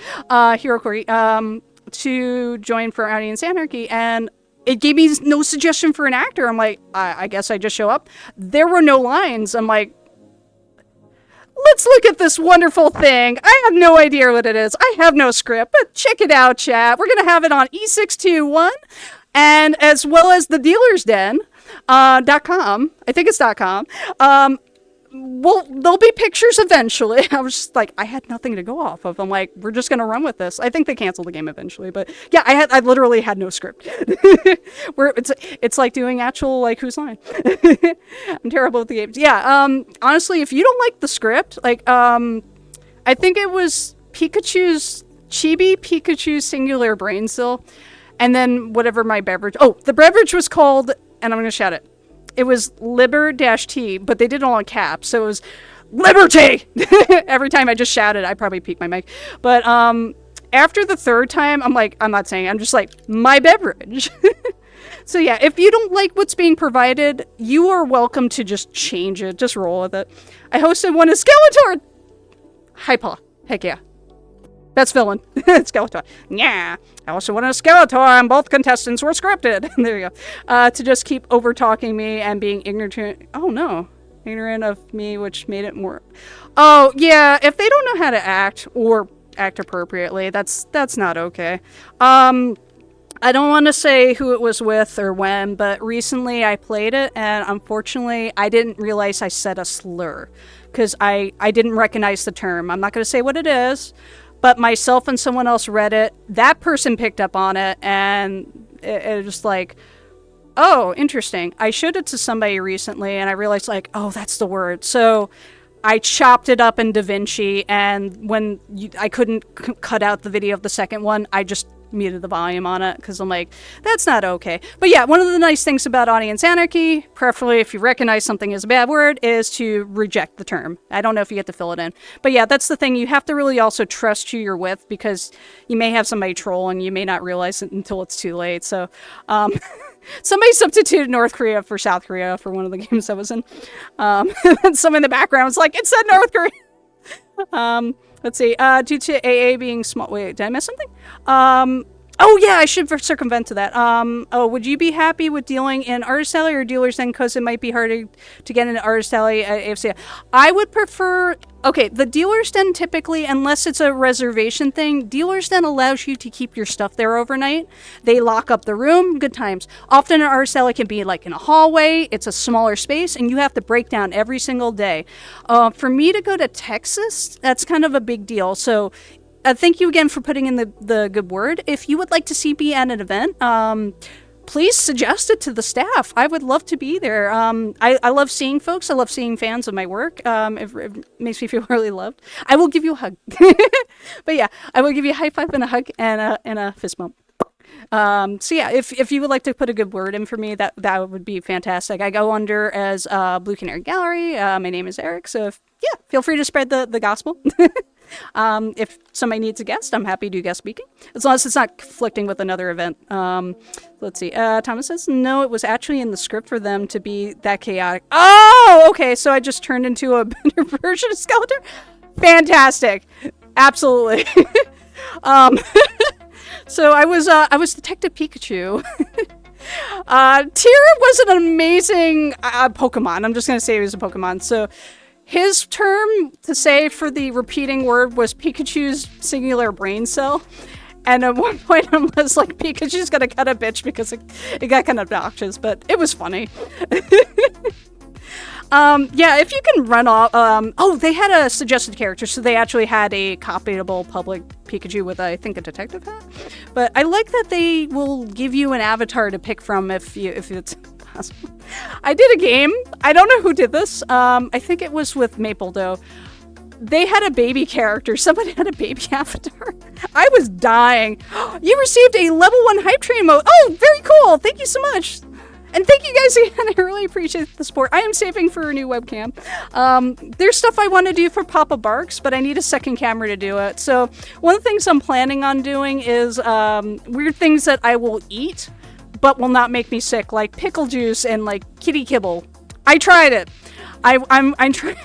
Hero Corey. To join for Audience Anarchy, and it gave me no suggestion for an actor. I'm like, I guess I just show up. There were no lines. I'm like, let's look at this wonderful thing. I have no idea what it is. I have no script, but check it out, chat. We're going to have it on E621 and as well as the dealersden.com. I think it's .com. Well, there'll be pictures eventually. I was just like, I had nothing to go off of. I'm like, we're just going to run with this. I think they canceled the game eventually, but yeah, I literally had no script. It's like doing actual, like, Whose Line? I'm terrible with the games. Yeah, honestly, if you don't like the script, like, I think it was Chibi Pikachu's Singular Brain Cell, and then whatever my beverage, the beverage was called, and I'm going to shout it. It was Liber-T, but they did it all in caps, so it was Liberty! Every time I just shouted, I probably peaked my mic. But after the third time, I'm like, I'm not saying, I'm just like, my beverage. So yeah, if you don't like what's being provided, you are welcome to just change it. Just roll with it. I hosted one of Skeletor! Hi, Paul. Heck yeah. Best villain. Skeletor. Yeah. I also wanted a Skeletor, and both contestants were scripted. There you go. To just keep over-talking me and being ignorant. Oh, no. Ignorant of me, which made it more... Oh, yeah. If they don't know how to act or act appropriately. That's not okay. I don't want to say who it was with or when, but recently I played it, and unfortunately I didn't realize I said a slur, because I didn't recognize the term. I'm not going to say what it is, but myself and someone else read it. That person picked up on it, and it was like, oh, interesting. I showed it to somebody recently, and I realized, like, oh, that's the word. So I chopped it up in DaVinci, and when I couldn't cut out the video of the second one, I just muted the volume on it, because I'm like, that's not okay. But yeah, one of the nice things about audience anarchy, preferably if you recognize something as a bad word, is to reject the term. I don't know if you get to fill it in. But yeah, that's the thing. You have to really also trust who you're with, because you may have somebody troll and you may not realize it until it's too late. So, somebody substituted North Korea for South Korea for one of the games I was in. And some in the background was like, it said North Korea. Let's see. Due to AA being small. Wait, did I miss something? Oh yeah, I should circumvent to that. Oh, would you be happy with dealing in Artist Alley or Dealer's Den, because it might be harder to get into Artist Alley at AFC? I would prefer. Okay, the Dealer's Den typically, unless it's a reservation thing, Dealer's Den allows you to keep your stuff there overnight. They lock up the room, good times. Often an Artist Alley can be like in a hallway, it's a smaller space, and you have to break down every single day. For me to go to Texas, that's kind of a big deal. So thank you again for putting in the good word. If you would like to see me at an event, please suggest it to the staff. I would love to be there. I love seeing folks. I love seeing fans of my work. It makes me feel really loved. I will give you a hug. But yeah, I will give you a high five and a hug and a fist bump. So yeah, if you would like to put a good word in for me, that would be fantastic. I go under as Blue Canary Gallery. My name is Eric. So feel free to spread the gospel. If somebody needs a guest, I'm happy to do guest speaking, as long as it's not conflicting with another event. Let's see. Thomas says, no, it was actually in the script for them to be that chaotic. Oh, okay. So I just turned into a better version of Skeletor. Fantastic. Absolutely. So I was Detective Pikachu. Tyr was an amazing Pokemon. I'm just going to say he was a Pokemon. So his term to say for the repeating word was Pikachu's singular brain cell. And at one point I was like, Pikachu's gonna cut a bitch, because it got kind of obnoxious, but it was funny. Yeah, if you can run off, oh, they had a suggested character, so they actually had a copyable public Pikachu with, I think, a detective hat. But I like that they will give you an avatar to pick from if it's possible. I did a game. I don't know who did this. I think it was with Maple Dough. They had a baby character. Somebody had a baby avatar. I was dying. You received a level 1 hype train mode. Oh, very cool. Thank you so much. And thank you guys again. I really appreciate the support. I am saving for a new webcam. There's stuff I want to do for Papa Barks, but I need a second camera to do it. So one of the things I'm planning on doing is weird things that I will eat, but will not make me sick, like pickle juice and like kitty kibble. I tried it. I'm trying.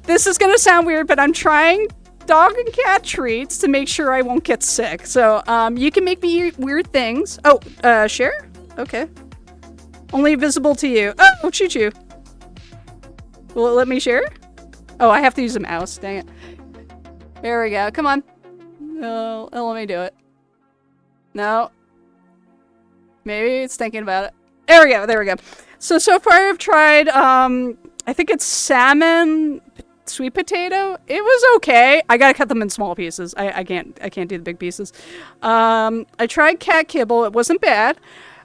This is gonna sound weird, but I'm trying dog and cat treats to make sure I won't get sick. So you can make me eat weird things. Oh, share? Okay. Only visible to you. Oh, choo-choo. Will it let me share? Oh, I have to use a mouse. Dang it. There we go. Come on. Oh, let me do it. No. Maybe it's thinking about it. There we go. There we go. So far I've tried, I think it's salmon, sweet potato. It was okay. I gotta cut them in small pieces. I can't do the big pieces. I tried cat kibble. It wasn't bad.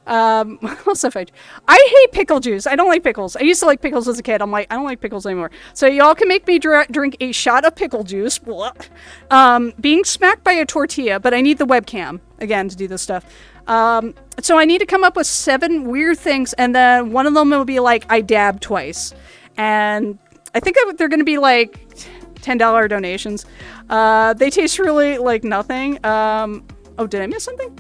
What else have I hate pickle juice. I don't like pickles. I used to like pickles as a kid. I'm like, I don't like pickles anymore. So y'all can make me drink a shot of pickle juice. Being smacked by a tortilla, but I need the webcam, again, to do this stuff. So I need to come up with 7 weird things, and then one of them will be like, I dabbed twice. And I think they're going to be like $10 donations. They taste really like nothing. Oh, did I miss something?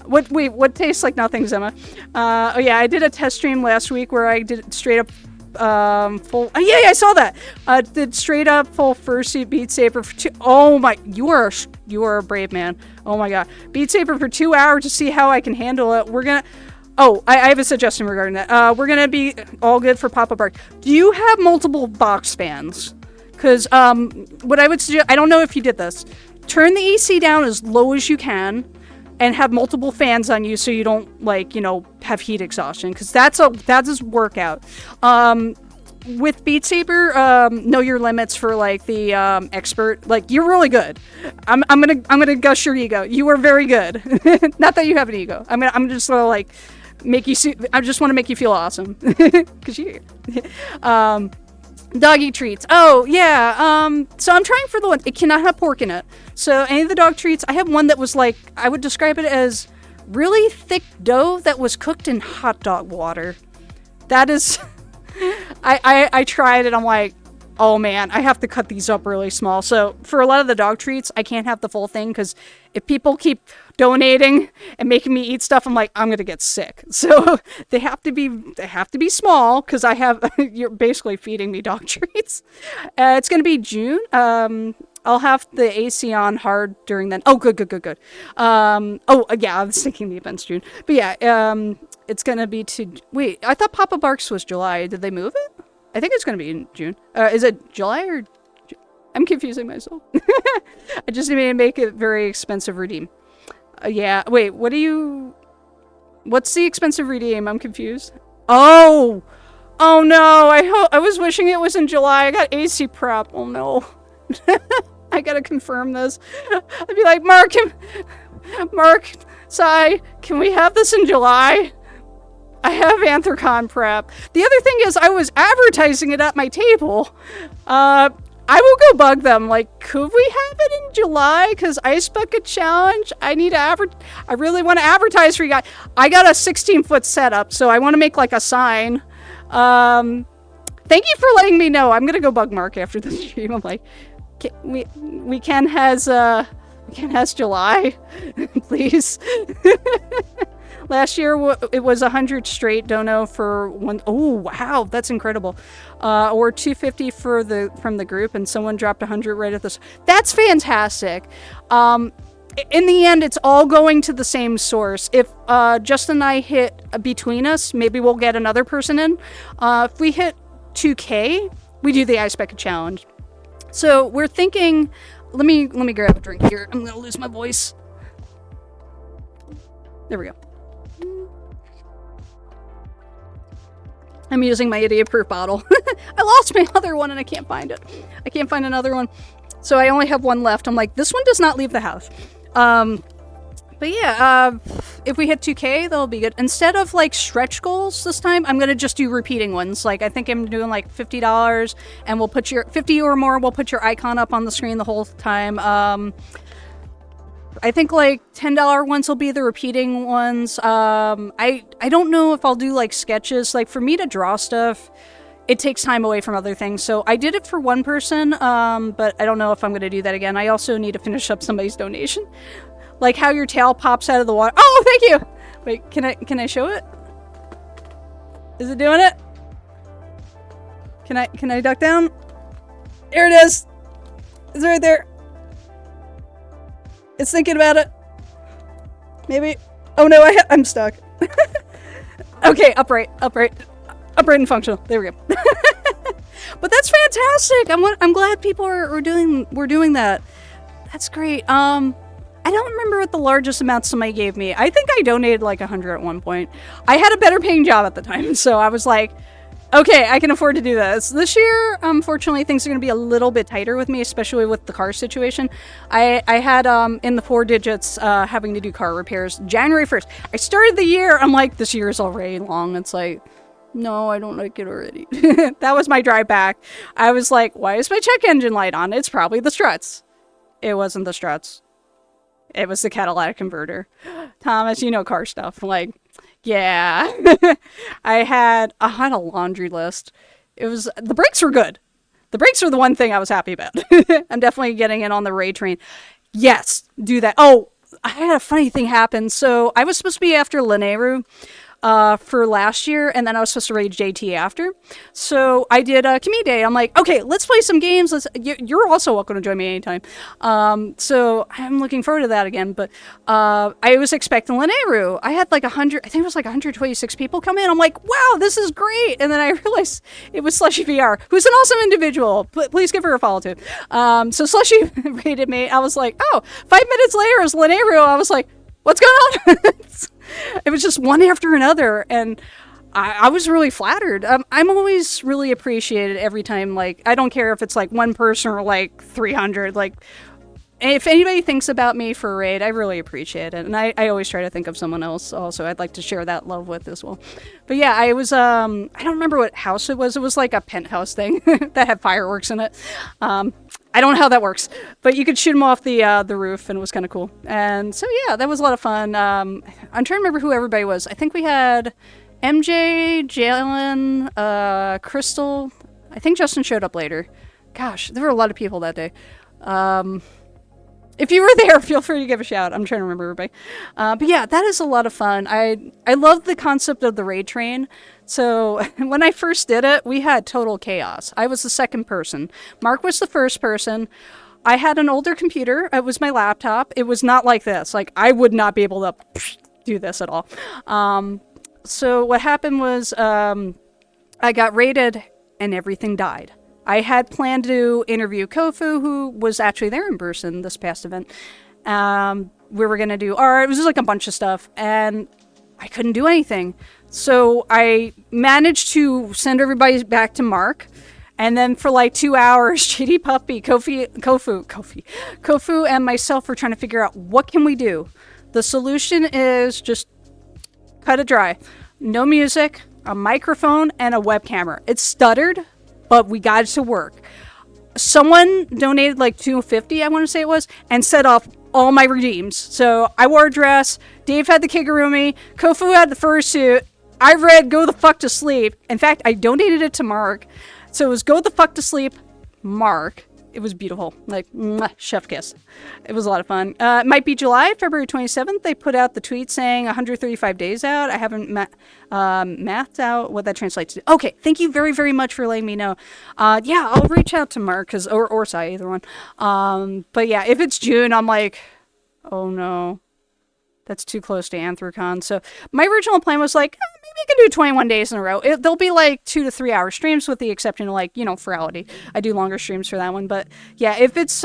What tastes like nothing, Zemma? Oh yeah, I did a test stream last week where I did straight up full. Oh, yeah, I saw that. Did straight up full fursuit Beat Saber for 2. Oh my, you are a brave man. Oh my god, Beat Saber for 2 hours to see how I can handle it. We're gonna. Oh, I have a suggestion regarding that. We're gonna be all good for Papa Bark. Do you have multiple box fans? Because what I would suggest, I don't know if you did this. turn the AC down as low as you can and have multiple fans on you so you don't, like, you know, have heat exhaustion, because that's a workout. With Beat Saber, know your limits for, like, the expert. Like, you're really good. I'm gonna gush your ego. You are very good. Not that you have an ego. I'm just gonna, like, make you see. I just want to make you feel awesome, because you. Doggy treats. Oh yeah. So I'm trying for the one. It cannot have pork in it. So any of the dog treats, I have one that was, like, I would describe it as really thick dough that was cooked in hot dog water. That is. I tried it. I'm like, oh man, I have to cut these up really small. So for a lot of the dog treats, I can't have the full thing, because if people keep donating and making me eat stuff, I'm like, I'm gonna get sick. So they have to be small, because you're basically feeding me dog treats. It's gonna be June. I'll have the AC on hard during then. Oh, good. Yeah, I was thinking the event's June. But yeah, it's gonna be wait, I thought Papa Barks was July. Did they move it? I think it's gonna be in June. Is it July or I'm confusing myself. I just need to make it very expensive redeem. Yeah, wait, what's the expensive redeem? I'm confused. Oh no, I was wishing it was in July. I got AC prep. Oh no. I gotta confirm this. I'd be like, Mark, Sai, can we have this in July? I have Anthrocon prep. The other thing is, I was advertising it at my table. I will go bug them. Like, could we have it in July? Because Ice Bucket Challenge, I really want to advertise for you guys. I got a 16-foot setup, so I want to make, like, a sign. Thank you for letting me know. I'm gonna go bug Mark after the stream. I'm like, Weekend has July, please. Last year it was 100 straight dono for one. Oh wow, that's incredible. Or 250 from the group, and someone dropped 100 right at this. That's fantastic. In the end, it's all going to the same source. If Justin and I hit between us, maybe we'll get another person in. If we hit 2K, we do the Ice Bucket Challenge. So we're thinking, let me grab a drink here. I'm gonna lose my voice. There we go. I'm using my idiot-proof bottle. I lost my other one and I can't find it. I can't find another one. So I only have one left. I'm like, this one does not leave the house. But yeah, if we hit 2K, that'll be good. Instead of, like, stretch goals this time, I'm gonna just do repeating ones. Like, I think I'm doing, like, $50, and we'll put your 50 or more, we'll put your icon up on the screen the whole time. I think, like, $10 ones will be the repeating ones. I don't know if I'll do, like, sketches. Like, for me to draw stuff, it takes time away from other things. So I did it for one person, but I don't know if I'm gonna do that again. I also need to finish up somebody's donation. Like how your tail pops out of the water. Oh, thank you! Wait, can I show it? Is it doing it? Can I duck down? There it is! It's right there. It's thinking about it. Maybe. Oh no, I'm stuck. Okay, upright and functional. There we go. But that's fantastic. I'm glad people are doing that. That's great. I don't remember what the largest amount somebody gave me. I think I donated like 100 at one point. I had a better paying job at the time, so I was like, okay, I can afford to do this. This year, unfortunately, things are going to be a little bit tighter with me, especially with the car situation. I had in the 4 digits having to do car repairs January 1st. I started the year, I'm like, this year is already long. It's like, no, I don't like it already. That was my drive back. I was like, why is my check engine light on? It's probably the struts. It wasn't the struts. It was the catalytic converter. Thomas, you know car stuff. I'm like, yeah. I had a laundry list. The brakes were good. The brakes were the one thing I was happy about. I'm definitely getting in on the Ray train. Yes, do that. Oh, I had a funny thing happen. So I was supposed to be after Lineru. for last year, and then I was supposed to raid JT after. So I did a community day. I'm like, okay, let's play some games. You're also welcome to join me anytime. So I'm looking forward to that again. But I was expecting Lineru. I had like 100, I think it was like 126 people come in. I'm like, wow, this is great. And then I realized it was Slushy VR, who's an awesome individual. Please give her a follow too. So Slushy raided me. I was like, oh, 5 minutes later is Lineru. I was like, what's going on? It was just one after another, and I was really flattered. I'm always really appreciated every time, like, I don't care if it's like one person or like 300, like, if anybody thinks about me for a raid, I really appreciate it, and I always try to think of someone else also I'd like to share that love with as well. But yeah, I was, I don't remember what house it was like a penthouse thing that had fireworks in it. I don't know how that works, but you could shoot them off the roof, and it was kind of cool. And so yeah, that was a lot of fun. I'm trying to remember who everybody was. I think we had MJ, Jalen, Crystal. I think Justin showed up later. Gosh, there were a lot of people that day. If you were there, feel free to give a shout. I'm trying to remember everybody. But yeah, that is a lot of fun. I love the concept of the raid train. So when I first did it, we had total chaos. I was the second person. Mark was the first person. I had an older computer. It was my laptop. It was not like this. Like, I would not be able to do this at all. So what happened was I got raided and everything died. I had planned to interview Kofu, who was actually there in person this past event. We were going to do art. It was just like a bunch of stuff, and I couldn't do anything. So I managed to send everybody back to Mark, and then for like 2 hours, JD Puppy, Kofu, and myself were trying to figure out, what can we do? The solution is just cut it dry. No music, a microphone, and a web camera. It stuttered, but we got it to work. Someone donated like $250, I want to say it was, and set off all my redeems. So I wore a dress, Dave had the Kigurumi, Kofu had the fursuit, I read Go the Fuck to Sleep. In fact, I donated it to Mark. So it was Go the Fuck to Sleep, Mark. It was beautiful. Like, mwah, chef kiss. It was a lot of fun. It might be July, February 27th. They put out the tweet saying 135 days out. I haven't mathed out what that translates to. Okay, thank you very, very much for letting me know. Yeah, I'll reach out to Mark, or Sai, either one. But yeah, if it's June, I'm like, oh no. That's too close to Anthrocon. So my original plan was like, maybe I can do 21 days in a row. They'll be like 2 to 3 hour streams, with the exception of, like, Ferality. I do longer streams for that one. But yeah, if it's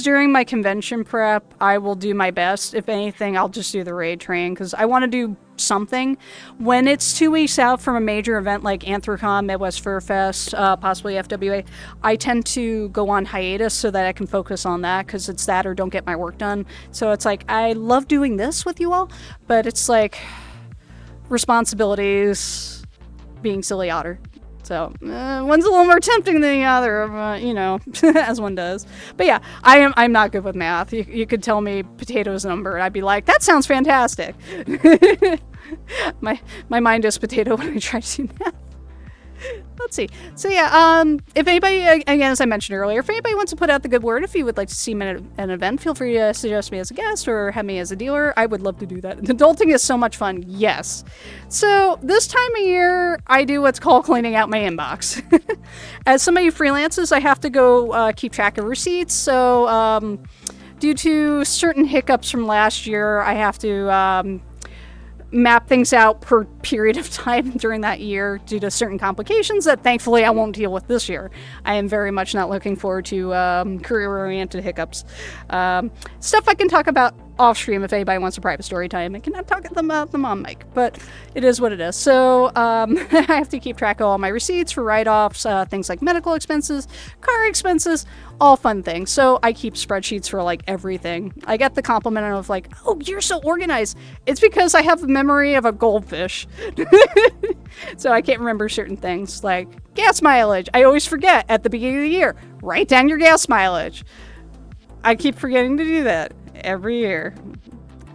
during my convention prep, I will do my best. If anything, I'll just do the raid train, because I want to do something. When it's 2 weeks out from a major event like Anthrocon, Midwest Fur Fest, possibly FWA, I tend to go on hiatus so that I can focus on that, because it's that or don't get my work done. So it's like, I love doing this with you all, but it's like responsibilities, being silly otter. So one's a little more tempting than the other, as one does. But yeah, I'm not good with math. You could tell me potatoes number, and I'd be like, that sounds fantastic. my mind is potato when I try to do math. Let's see. So yeah, if anybody, again, as I mentioned earlier, if anybody wants to put out the good word, if you would like to see me at an event, feel free to suggest me as a guest or have me as a dealer. I would love to do that. Adulting is so much fun. Yes. So this time of year, I do what's called cleaning out my inbox. As somebody who freelances, I have to go keep track of receipts. So due to certain hiccups from last year, I have to map things out per period of time during that year due to certain complications that thankfully I won't deal with this year. I am very much not looking forward to career-oriented hiccups. Stuff I can talk about off stream if anybody wants a private story time. I cannot talk about them on mic, but it is what it is. So I have to keep track of all my receipts for write-offs, things like medical expenses, car expenses, all fun things. So I keep spreadsheets for like everything. I get the compliment of like, oh, you're so organized. It's because I have the memory of a goldfish. So I can't remember certain things like gas mileage. I always forget at the beginning of the year. Write down your gas mileage. I keep forgetting to do that every year.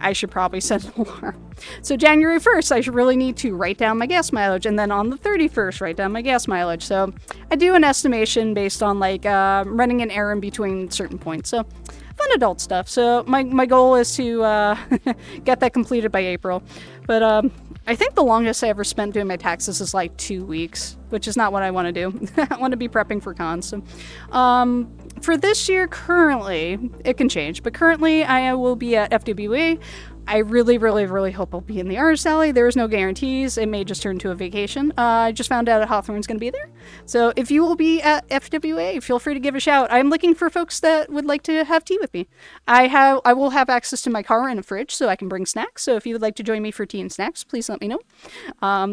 I should probably set an alarm. So January 1st, I should really need to write down my gas mileage, and then on the 31st, write down my gas mileage. So I do an estimation based on like running an errand between certain points. So fun adult stuff. So my goal is to get that completed by April. But I think the longest I ever spent doing my taxes is like 2 weeks, which is not what I want to do. I want to be prepping for cons. So, for this year, currently, it can change, but currently I will be at FWA. I really, really, really hope I'll be in the Artist Alley. There is no guarantees. It may just turn to a vacation. I just found out Hawthorne's going to be there. So if you will be at FWA, feel free to give a shout. I'm looking for folks that would like to have tea with me. I will have access to my car and a fridge, so I can bring snacks. So if you would like to join me for tea and snacks, please let me know.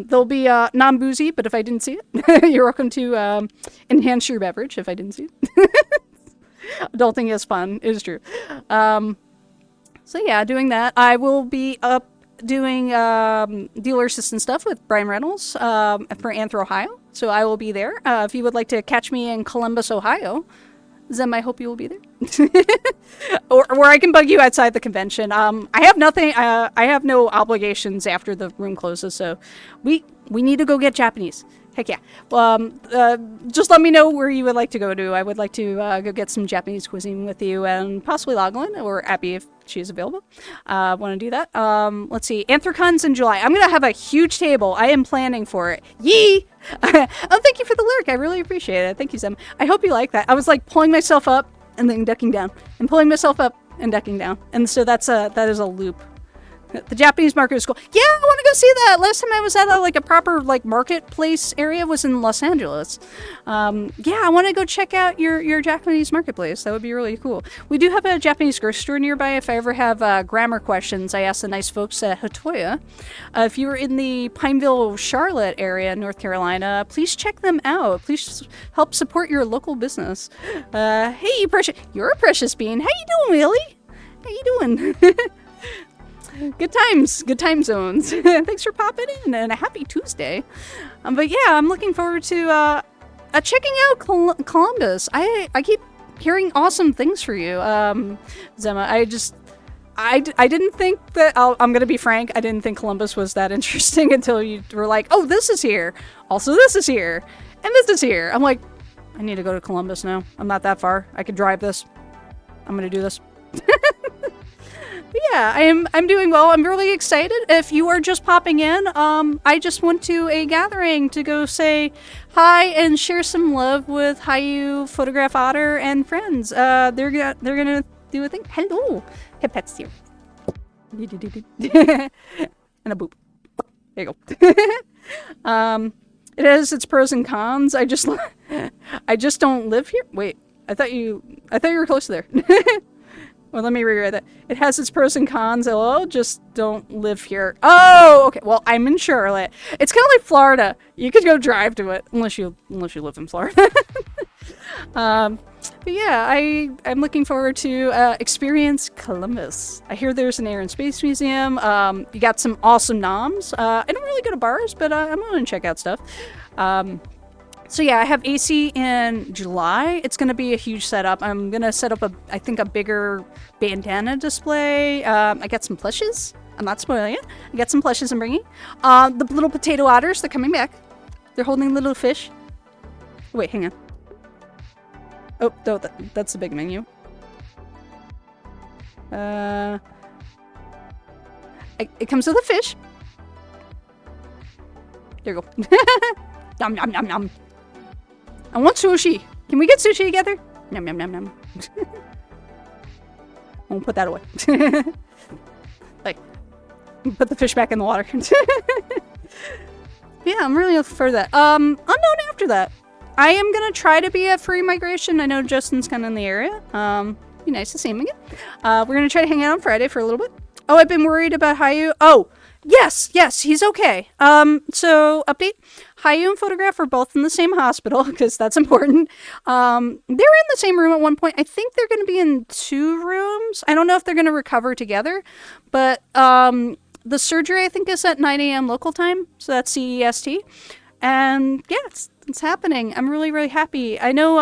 They'll be non-boozy, but if I didn't see it, you're welcome to enhance your beverage if I didn't see it. Adulting is fun. It is true. So yeah, doing that. I will be up doing dealer assistant stuff with Brian Reynolds for Anthro, Ohio. So I will be there. If you would like to catch me in Columbus, Ohio, Zem, I hope you will be there. or I can bug you outside the convention. I have nothing. I have no obligations after the room closes. So we need to go get Japanese. Heck yeah. Just let me know where you would like to go to. I would like to go get some Japanese cuisine with you and possibly Lagolin or Abby if she's available. Want to do that. Let's see. Anthrocon's in July. I'm going to have a huge table. I am planning for it. Yee! Oh, thank you for the lyric. I really appreciate it. Thank you, Sam. I hope you like that. I was like pulling myself up and then ducking down and pulling myself up and ducking down. And so that is a loop. The Japanese market is cool. Yeah, I want to go see that. Last time I was at a proper marketplace area was in Los Angeles. Yeah, I want to go check out your Japanese marketplace. That would be really cool. We do have a Japanese grocery store nearby. If I ever have grammar questions, I ask the nice folks at Hatoya. If you're in the Pineville, Charlotte area, North Carolina, please check them out. Please help support your local business. Hey, you're a precious bean. How you doing, Willie? How you doing? Good times, good time zones. Thanks for popping in, and a happy Tuesday. But yeah, I'm looking forward to checking out Columbus. I keep hearing awesome things for you, Zemma. I didn't think that, I'm gonna be frank, I didn't think Columbus was that interesting until you were like, oh, this is here. Also, this is here. And this is here. I'm like, I need to go to Columbus now. I'm not that far. I could drive this. I'm gonna do this. But yeah, I'm doing well. I'm really excited. If you are just popping in, I just went to a gathering to go say hi and share some love with Hiyu, Photographotter, and friends. They're gonna do a thing. Hello, hip pets here. And a boop. There you go. It has its pros and cons. I just don't live here. Wait, I thought you were close to there. Well, let me rewrite that. It has its pros and cons. Oh, just don't live here. Oh, okay. Well, I'm in Charlotte. It's kind of like Florida. You could go drive to it, unless you live in Florida. But yeah, I'm looking forward to experience Columbus. I hear there's an Air and Space Museum. You got some awesome noms. I don't really go to bars, but I'm going to check out stuff. So yeah, I have AC in July. It's going to be a huge setup. I'm going to set up I think a bigger bandana display. I got some plushes. I'm not spoiling it. I got some plushes I'm bringing. The little potato otters, they're coming back. They're holding little fish. Wait, hang on. Oh, no, that's the big menu. It comes with a fish. There you go. Nom nom nom nom. I want sushi. Can we get sushi together? Nom nom nom nom. I won't put that away. Like, put the fish back in the water. Yeah, I'm really looking for that. Unknown after that. I am gonna try to be at Free Migration. I know Justin's kind of in the area. Be nice to see him again. We're gonna try to hang out on Friday for a little bit. Oh, I've been worried about Hiyu. Oh, yes, he's okay. So update. Hiyu and Photograph are both in the same hospital because that's important. They're in the same room at one point. I think they're going to be in 2 rooms. I don't know if they're going to recover together, but the surgery I think is at 9 a.m. local time, so that's CEST. And yeah, it's happening. I'm really, really happy. I know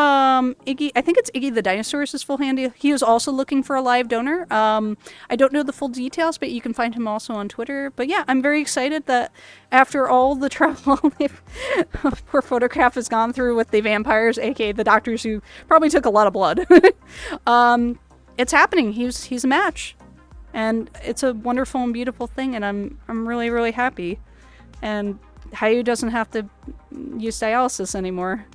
Iggy, I think it's Iggy the Dinosaur is his full handy. He was also looking for a live donor. I don't know the full details, but you can find him also on Twitter. But yeah, I'm very excited that after all the trouble poor Photograph has gone through with the vampires, aka the doctors who probably took a lot of blood. It's happening. He's a match. And it's a wonderful and beautiful thing, and I'm really, really happy. And Hiyu doesn't have to use dialysis anymore.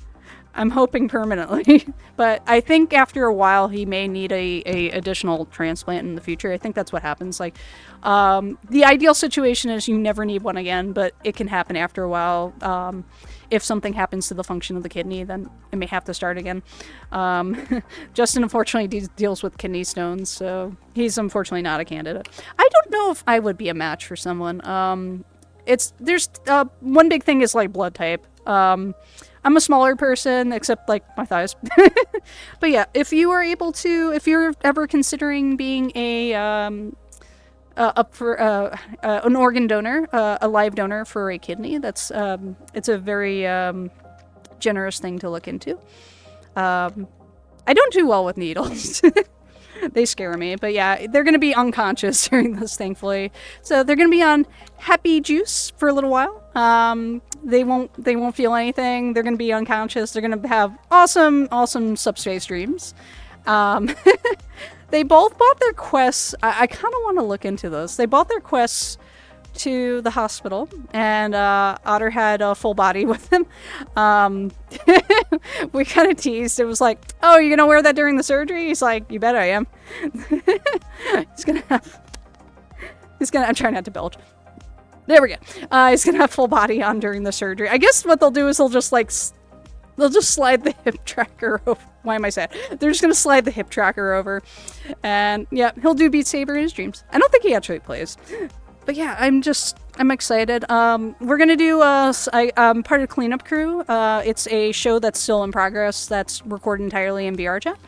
I'm hoping permanently. But I think after a while he may need a additional transplant in the future. I think that's what happens. Like, the ideal situation is you never need one again, but it can happen after a while. If something happens to the function of the kidney, then it may have to start again. Justin unfortunately deals with kidney stones, so he's unfortunately not a candidate. I don't know if I would be a match for someone. There's one big thing is like blood type. I'm a smaller person, except like my thighs. But yeah, if you're ever considering being up for an organ donor, a live donor for a kidney, it's a very generous thing to look into. I don't do well with needles. They scare me, but yeah, they're going to be unconscious during this, thankfully. So they're going to be on happy juice for a little while. They won't feel anything. They're going to be unconscious. They're going to have awesome subspace dreams. They both bought their quests. I kind of want to look into this. They bought their quests to the hospital, and Otter had a full body with him. We kind of teased. It was like, oh, you're gonna wear that during the surgery? He's like, you bet I am. I'm trying not to belch. There we go. He's gonna have full body on during the surgery. I guess what they'll do is they'll just slide the hip tracker over. Why am I sad? They're just gonna slide the hip tracker over, and yeah, he'll do Beat Saber in his dreams. I don't think he actually plays. But yeah, I'm excited. We're gonna do I'm part of the cleanup crew. It's a show that's still in progress. That's recorded entirely in VR chat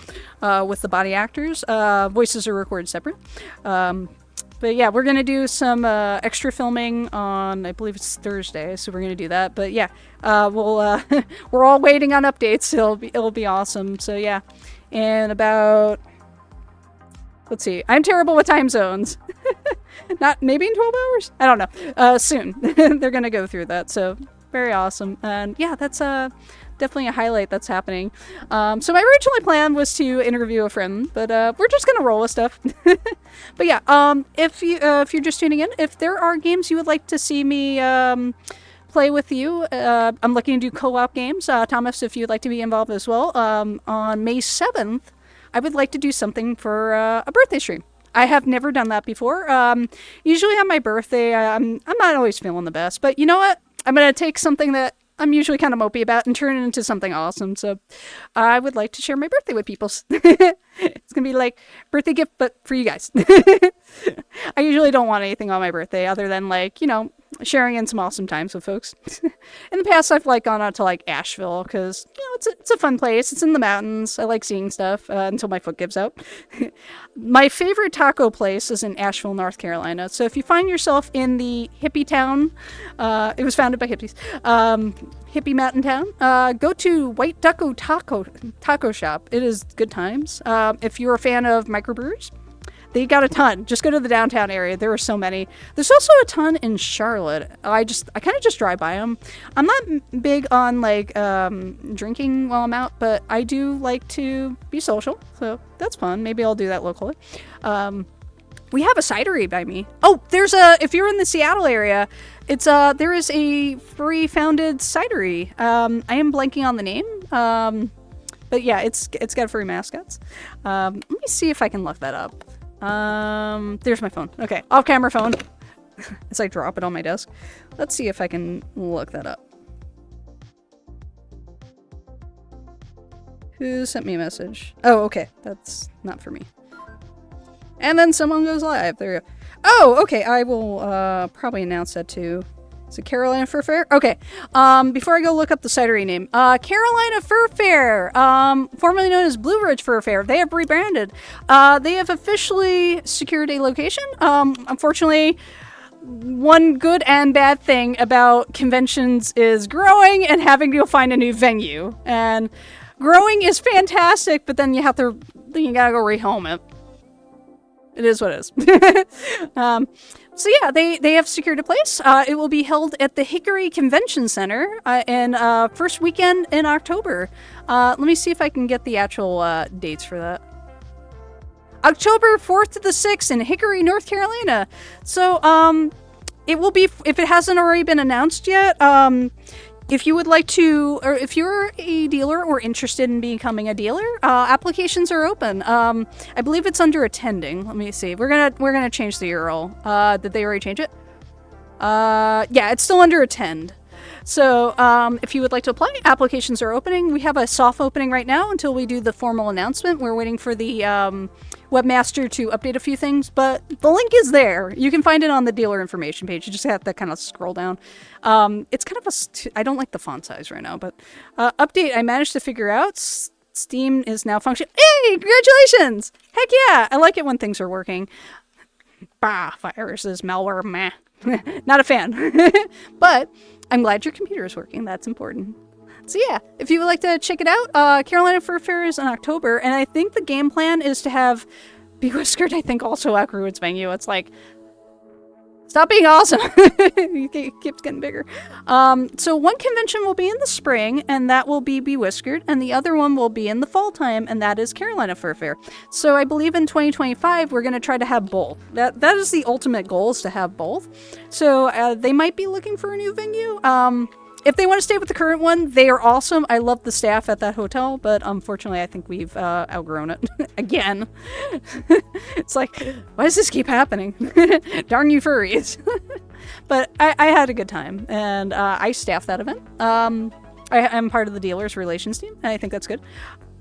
with the body actors. Voices are recorded separate. But yeah, we're gonna do some extra filming on, I believe it's Thursday, so we're gonna do that. But yeah, we're all waiting on updates. It'll be awesome. So yeah, and about. Let's see. I'm terrible with time zones. Not maybe in 12 hours? I don't know. Soon. They're going to go through that. So very awesome. And yeah, that's definitely a highlight that's happening. So my original plan was to interview a friend, but we're just going to roll with stuff. But yeah, if you're just tuning in, if there are games you would like to see me play with you, I'm looking to do co-op games. Thomas, if you'd like to be involved as well, on May 7th, I would like to do something for a birthday stream. I have never done that before. Usually on my birthday, I'm not always feeling the best, but you know what? I'm going to take something that I'm usually kind of mopey about and turn it into something awesome. So I would like to share my birthday with people. It's going to be like birthday gift, but for you guys. I usually don't want anything on my birthday other than like, sharing in some awesome times with folks. In the past, I've gone out to Asheville because it's a fun place. It's in the mountains. I like seeing stuff until my foot gives out. My favorite taco place is in Asheville, North Carolina. So if you find yourself in the hippie town, it was founded by hippies, hippie mountain town, go to White Ducko Taco Shop. It is good times. If you're a fan of microbreweries, they got a ton. Just go to the downtown area. There are so many. There's also a ton in Charlotte. I kind of just drive by them. I'm not big on drinking while I'm out, but I do like to be social. So that's fun. Maybe I'll do that locally. We have a cidery by me. Oh, if you're in the Seattle area, there is a free founded cidery. I am blanking on the name. But yeah, it's got free mascots. Let me see if I can look that up. There's my phone. Okay, off-camera phone. As I drop it on my desk. Let's see if I can look that up. Who sent me a message? Oh, okay. That's not for me. And then someone goes live. There you go. Oh, okay. I will probably announce that too. Is it Carolina Fur Fair? Okay. Before I go look up the cidery name. Carolina Fur Fair, formerly known as Blue Ridge Fur Fair. They have rebranded. They have officially secured a location. Unfortunately, one good and bad thing about conventions is growing and having to go find a new venue. And growing is fantastic, but then you gotta go rehome it. It is what it is. So yeah, they have secured a place. It will be held at the Hickory Convention Center in first weekend in October. Let me see if I can get the actual dates for that. October 4th to the 6th in Hickory, North Carolina. So it will be, if it hasn't already been announced yet, if you would like to, or if you're a dealer or interested in becoming a dealer, applications are open. I believe it's under attending. Let me see. We're gonna change the URL. Did they already change it? Yeah, it's still under attend. So, if you would like to apply, applications are opening. We have a soft opening right now until we do the formal announcement. We're waiting for the webmaster to update a few things, but the link is there. You can find it on the dealer information page. You just have to kind of scroll down. It's kind of I don't like the font size right now, but update I managed to figure out. Steam is now functioning. Hey, congratulations! Heck yeah! I like it when things are working. Bah, viruses, malware, meh. Not a fan. But I'm glad your computer is working. That's important. So yeah, if you would like to check it out, Carolina Fur Fair is in October, and I think the game plan is to have Bewhiskered, I think, also outgrew its venue. It's like, stop being awesome. It keeps getting bigger. So one convention will be in the spring, and that will be Bewhiskered, and the other one will be in the fall time, and that is Carolina Fur Fair. So I believe in 2025, we're going to try to have both. That is the ultimate goal, is to have both. So they might be looking for a new venue. If they want to stay with the current one, they are awesome. I love the staff at that hotel, but unfortunately, I think we've outgrown it again. It's like, why does this keep happening? Darn you furries. But I had a good time, and I staffed that event. I'm part of the dealers relations team, and I think that's good.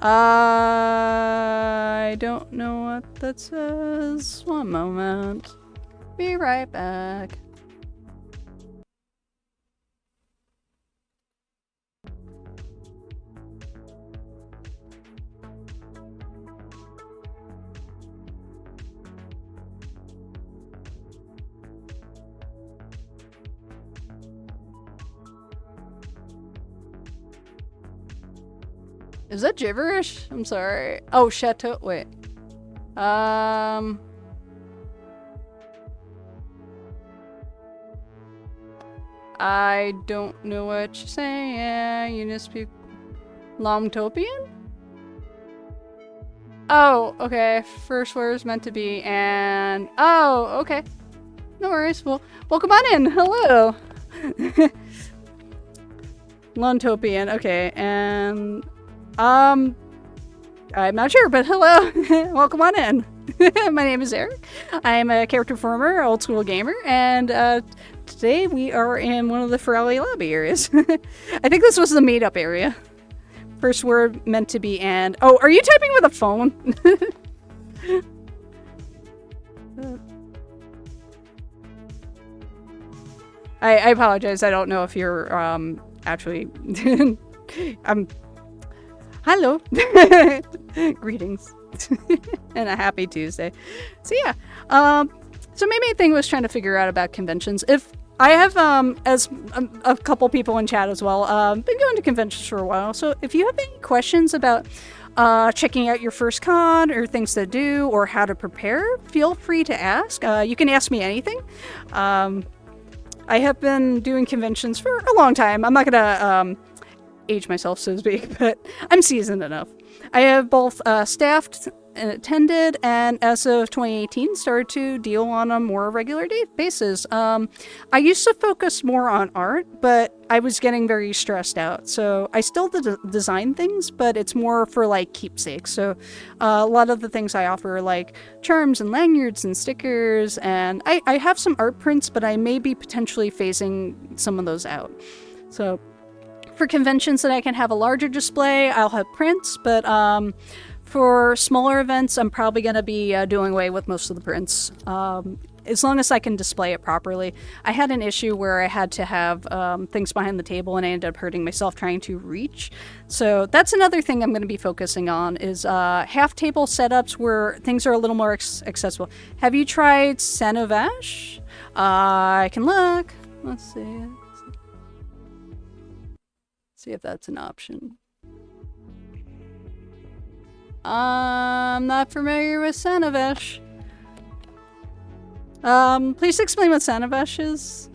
I don't know what that says. One moment. Be right back. Is that gibberish? I'm sorry. Oh, chateau. Wait. I don't know what you're saying. You just speak Lomtopian? Oh, okay. First word is meant to be, and oh, okay. No worries. Well, welcome on in. Hello. Lontopian. Okay, and I'm not sure, but hello. Welcome on in. My name is Eric. I am a character performer, old school gamer, and today we are in one of the Ferrari lobby areas. I think this was the meetup area. First word meant to be and... Oh, are you typing with a phone? I apologize. I don't know if you're actually... Hello. Greetings. And a happy Tuesday. So yeah. So my main thing was trying to figure out about conventions. If I have, as a couple people in chat as well, been going to conventions for a while. So if you have any questions about checking out your first con or things to do or how to prepare, feel free to ask. You can ask me anything. I have been doing conventions for a long time. I'm not gonna age myself, so to speak, but I'm seasoned enough. I have both staffed and attended, and as of 2018, started to deal on a more regular basis. I used to focus more on art, but I was getting very stressed out. So I still design things, but it's more for like keepsakes. So a lot of the things I offer are like charms and lanyards and stickers, and I have some art prints, but I may be potentially phasing some of those out. So for conventions that I can have a larger display, I'll have prints, but for smaller events, I'm probably going to be doing away with most of the prints, as long as I can display it properly. I had an issue where I had to have things behind the table, and I ended up hurting myself trying to reach. So that's another thing I'm going to be focusing on, is half-table setups where things are a little more accessible. Have you tried Sanovash? I can look. Let's see. See if that's an option. I'm not familiar with Sanovash. Please explain what Sanovash is.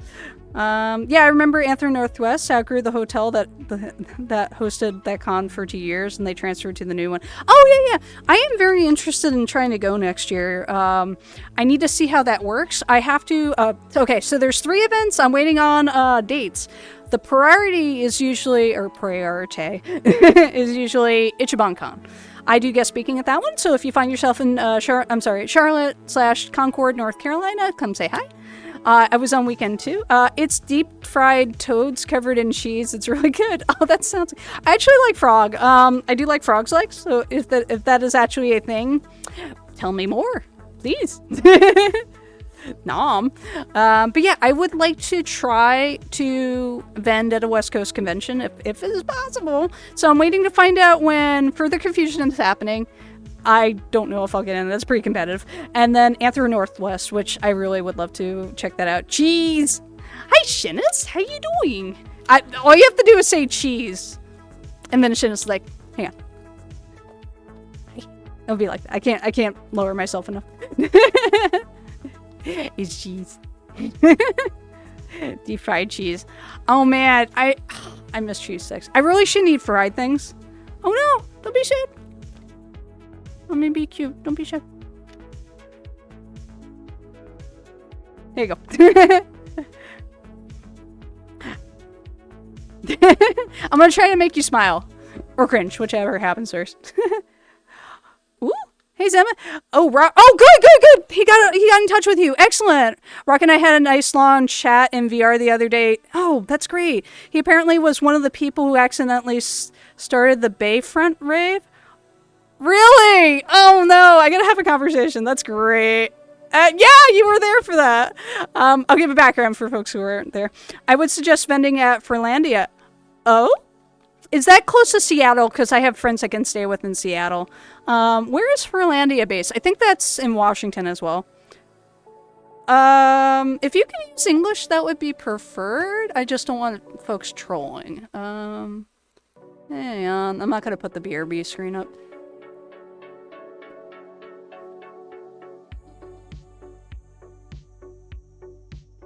Yeah, I remember Anther Northwest outgrew the hotel that hosted that con for 2 years, and they transferred to the new one. Oh, yeah. I am very interested in trying to go next year. I need to see how that works. I have to... okay, so there's 3 events. I'm waiting on dates. The priority is usually... Or priority is usually Ichiban-con. I do guest speaking at that one, so if you find yourself in Charlotte/Concord, North Carolina, come say hi. I was on weekend too. It's deep fried toads covered in cheese. It's really good. Oh, that sounds... I actually like frog. I do like frogs legs, so if that is actually a thing, tell me more, please. Nom. But yeah, I would like to try to vend at a West Coast convention if it is possible. So I'm waiting to find out when further confusion is happening. I don't know if I'll get in. That's pretty competitive. And then Anther Northwest, which I really would love to check that out. Cheese! Hi, Shinnis! How you doing? All you have to do is say cheese. And then Shinnis is like, hang on. It'll be like that. I can't lower myself enough. It's cheese. Deep fried cheese. Oh man, I miss cheese sticks. I really shouldn't eat fried things. Oh no, don't be shit. Let me be cute. Don't be shy. There you go. I'm gonna try to make you smile. Or cringe, whichever happens first. Ooh. Hey, Zema. Oh, Rock. Oh, good. He got in touch with you. Excellent. Rock and I had a nice long chat in VR the other day. Oh, that's great. He apparently was one of the people who accidentally started the Bayfront rave. Really? Oh no, I gotta have a conversation. That's great. Yeah, you were there for that. I'll give a background for folks who weren't there. I would suggest vending at Furlandia. Oh? Is that close to Seattle? Because I have friends I can stay with in Seattle. Where is Furlandia based? I think that's in Washington as well. If you can use English, that would be preferred. I just don't want folks trolling. Hang on. I'm not gonna put the BRB screen up.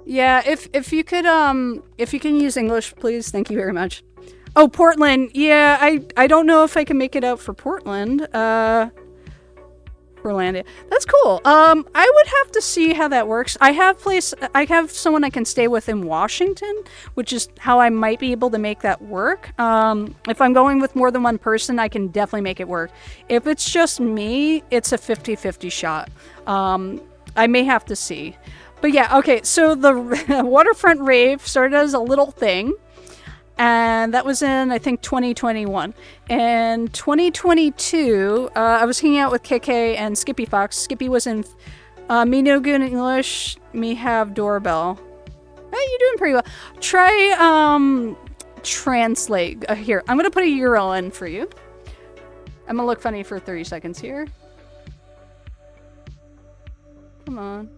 Yeah, if you could if you can use English, please, thank you very much. Oh, Portland. Yeah, I don't know if I can make it out for Portland. Portlandia. That's cool. I would have to see how that works. I have someone I can stay with in Washington, which is how I might be able to make that work. If I'm going with more than one person, I can definitely make it work. If it's just me, it's a 50-50 shot. I may have to see. But yeah, okay, so the Waterfront Rave started as a little thing, and that was in, I think, 2021. In 2022, I was hanging out with KK and Skippy Fox. Skippy was in Me No Good English, Me Have Doorbell. Hey, you're doing pretty well. Try translate. Here, I'm going to put a URL in for you. I'm going to look funny for 30 seconds here. Come on.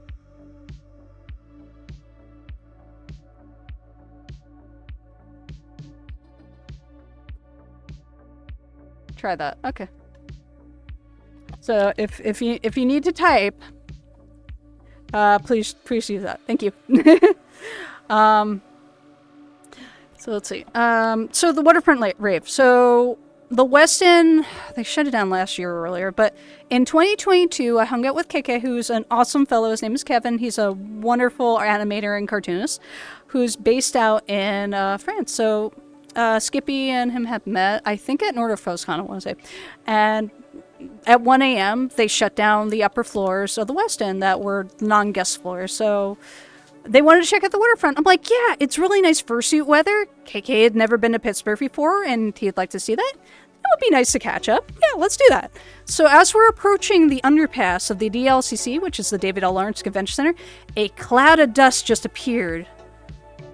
Try that. Okay. So if you need to type, please use that. Thank you. So let's see. So the Waterfront Rave. So the West End, they shut it down last year or earlier, but in 2022, I hung out with KK, who's an awesome fellow. His name is Kevin. He's a wonderful animator and cartoonist who's based out in France. So Skippy and him have met, I think, at Nordorf-Foscon, I want to say. And at 1 a.m., they shut down the upper floors of the West End that were non-guest floors. So they wanted to check out the waterfront. I'm like, yeah, it's really nice fursuit weather. KK had never been to Pittsburgh before, and he'd like to see that. That would be nice to catch up. Yeah, let's do that. So as we're approaching the underpass of the DLCC, which is the David L. Lawrence Convention Center, a cloud of dust just appeared.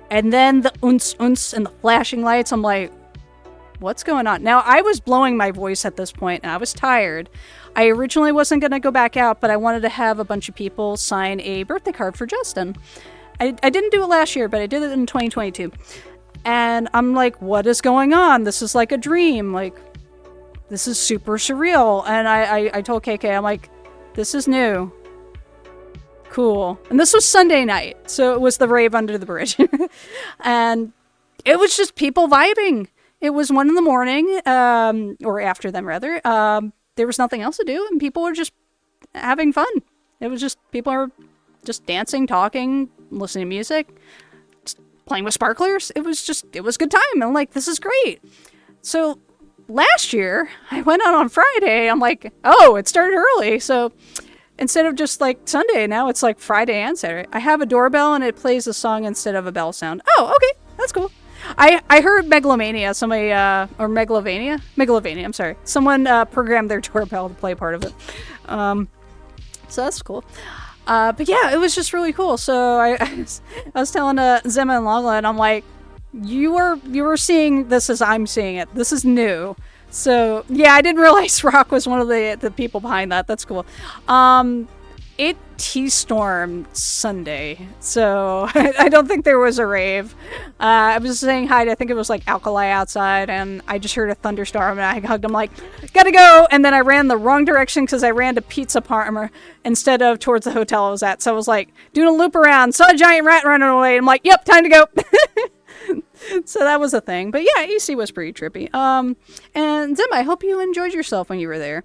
And then the unce and the flashing lights. I'm like, what's going on? Now, I was blowing my voice at this point, and I was tired. I originally wasn't going to go back out, but I wanted to have a bunch of people sign a birthday card for Justin. I didn't do it last year, but I did it in 2022. And I'm like, what is going on? This is like a dream. Like, this is super surreal. And I told KK, I'm like, this is new. Cool. And this was Sunday night, so it was the rave under the bridge. And it was just people vibing. It was 1 a.m, or after them rather. There was nothing else to do, and people were just having fun. It was just, people are just dancing, talking, listening to music, just playing with sparklers. It was a good time. And I'm like, this is great. So last year, I went out on Friday. I'm like, oh, it started early. So instead of just like Sunday, now it's like Friday and Saturday. I have a doorbell and it plays a song instead of a bell sound. Oh, okay. That's cool. I heard Megalomania, somebody, or Megalovania, I'm sorry. Someone programmed their doorbell to play part of it. So that's cool. But yeah, it was just really cool. So I was telling Zemma and Lala, and I'm like, you were seeing this as I'm seeing it. This is new. So yeah, I didn't realize Rock was one of the people behind that. That's cool. It T-stormed Sunday, so I don't think there was a rave. I was saying hi to, I think it was like Alkali outside, and I just heard a thunderstorm, and I hugged him like, gotta go! And then I ran the wrong direction because I ran to Pizza Parma instead of towards the hotel I was at. So I was like, doing a loop around, saw a giant rat running away, and I'm like, yep, time to go! So that was a thing. But yeah, EC was pretty trippy. And Zim, I hope you enjoyed yourself when you were there.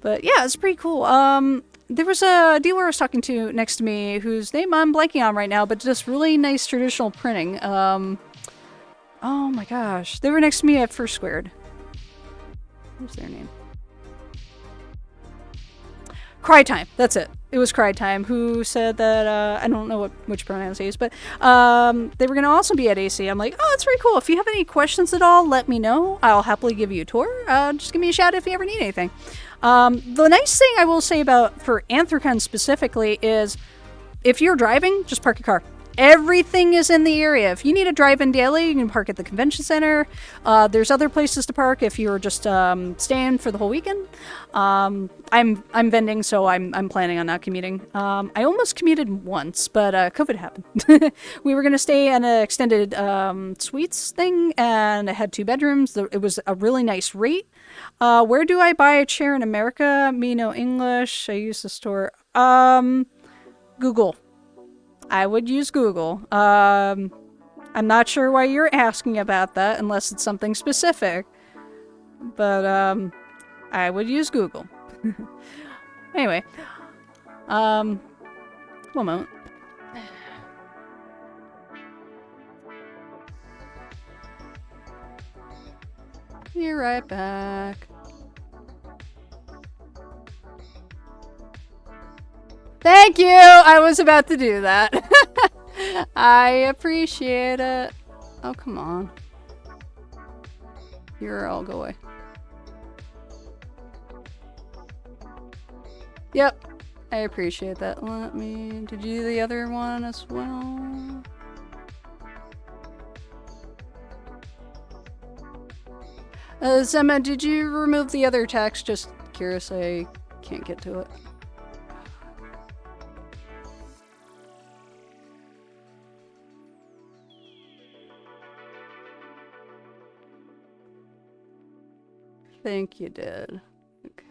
But yeah, it's pretty cool. There was a dealer I was talking to next to me whose name I'm blanking on right now, but just really nice traditional printing. Oh my gosh. They were next to me at First Squared. What's their name? Cry Time. That's it. It was Cry Time who said that, I don't know which pronouns they use, but they were going to also be at AC. I'm like, oh, that's very cool. If you have any questions at all, let me know. I'll happily give you a tour. Just give me a shout if you ever need anything. The nice thing I will say for Anthrocon specifically is if you're driving, just park your car. Everything is in the area. If you need to drive in daily, you can park at the convention center. There's other places to park if you're just staying for the whole weekend. I'm vending, so I'm planning on not commuting. I almost commuted once, but COVID happened. We were gonna stay in an extended suites thing, and it had 2 bedrooms. It was a really nice rate. Where do I buy a chair in America? Me no English. I use the store. Google. I would use Google. I'm not sure why you're asking about that unless it's something specific. But, I would use Google. Anyway. One moment. Be right back. Thank you! I was about to do that. I appreciate it. Oh, come on. I'll go away. Yep. I appreciate that. Did you do the other one as well? Zemma, did you remove the other text? Just curious, I can't get to it. I think you did. Okay.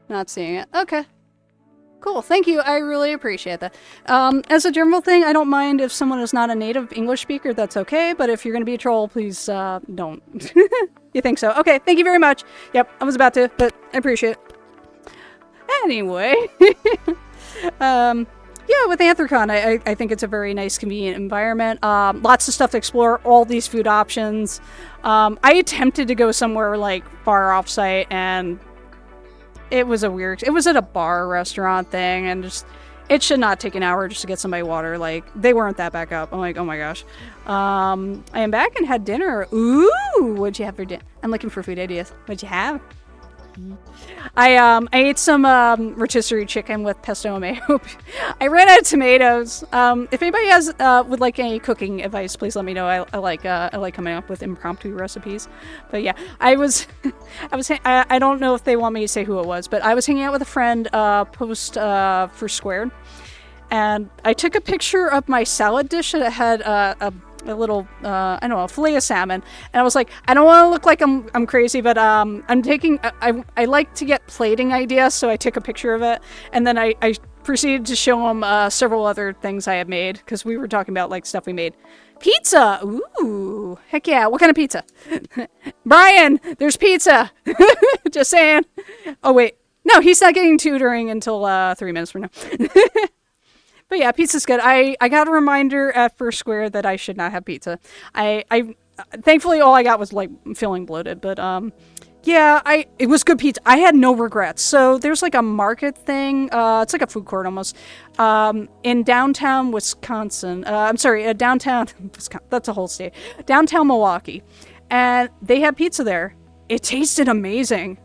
Not seeing it. Okay. Cool. Thank you. I really appreciate that. As a general thing, I don't mind if someone is not a native English speaker. That's okay. But if you're going to be a troll, please don't. You think so? Okay. Thank you very much. Yep. I was about to, but I appreciate it. Anyway. Yeah, with Anthrocon, I think it's a very nice, convenient environment. Lots of stuff to explore, all these food options. I attempted to go somewhere, like, far off-site, and it was it was at a bar restaurant thing, and just, it should not take an hour just to get somebody water. Like, they weren't that back up. I'm like, oh my gosh. I am back and had dinner. Ooh, what'd you have for dinner? I'm looking for food ideas. What'd you have? I ate some rotisserie chicken with pesto and mayo. I ran out of tomatoes. If anybody would like any cooking advice, please let me know. I like coming up with impromptu recipes. But yeah, I don't know if they want me to say who it was, but I was hanging out with a friend post for Squared, and I took a picture of my salad dish that had a little, I don't know, fillet of salmon. And I was like, I don't want to look like I'm crazy, but I'm taking, I like to get plating ideas, so I took a picture of it. And then I proceeded to show him several other things I had made, because we were talking about like stuff we made. Pizza! Ooh, heck yeah. What kind of pizza? Brian, there's pizza! Just saying. Oh, wait. No, he's not getting tutoring until 3 minutes from now. But yeah, pizza's good. I got a reminder at First Square that I should not have pizza. I thankfully all I got was like feeling bloated, but yeah, it was good pizza. I had no regrets. So there's like a market thing. It's like a food court almost. In downtown Wisconsin. I'm sorry, downtown Wisconsin. That's a whole state. Downtown Milwaukee. And they had pizza there. It tasted amazing.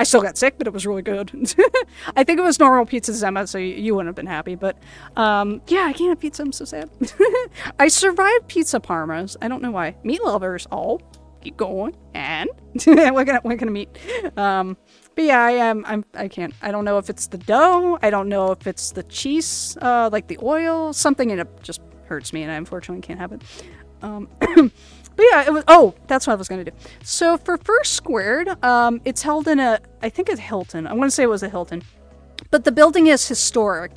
I still got sick, but it was really good. I think it was normal pizza Zemma, so you wouldn't have been happy. But yeah, I can't have pizza. I'm so sad. I survived pizza parmas. I don't know why. Meat lovers, keep going. And we're gonna meet. But yeah, I can't. I don't know if it's the dough. I don't know if it's the cheese, like the oil. Something in it just hurts me, and I unfortunately can't have it. But yeah, it was, that's what I was going to do. So for First Squared, it's held in I think it's Hilton. I want to say it was a Hilton. But the building is historic.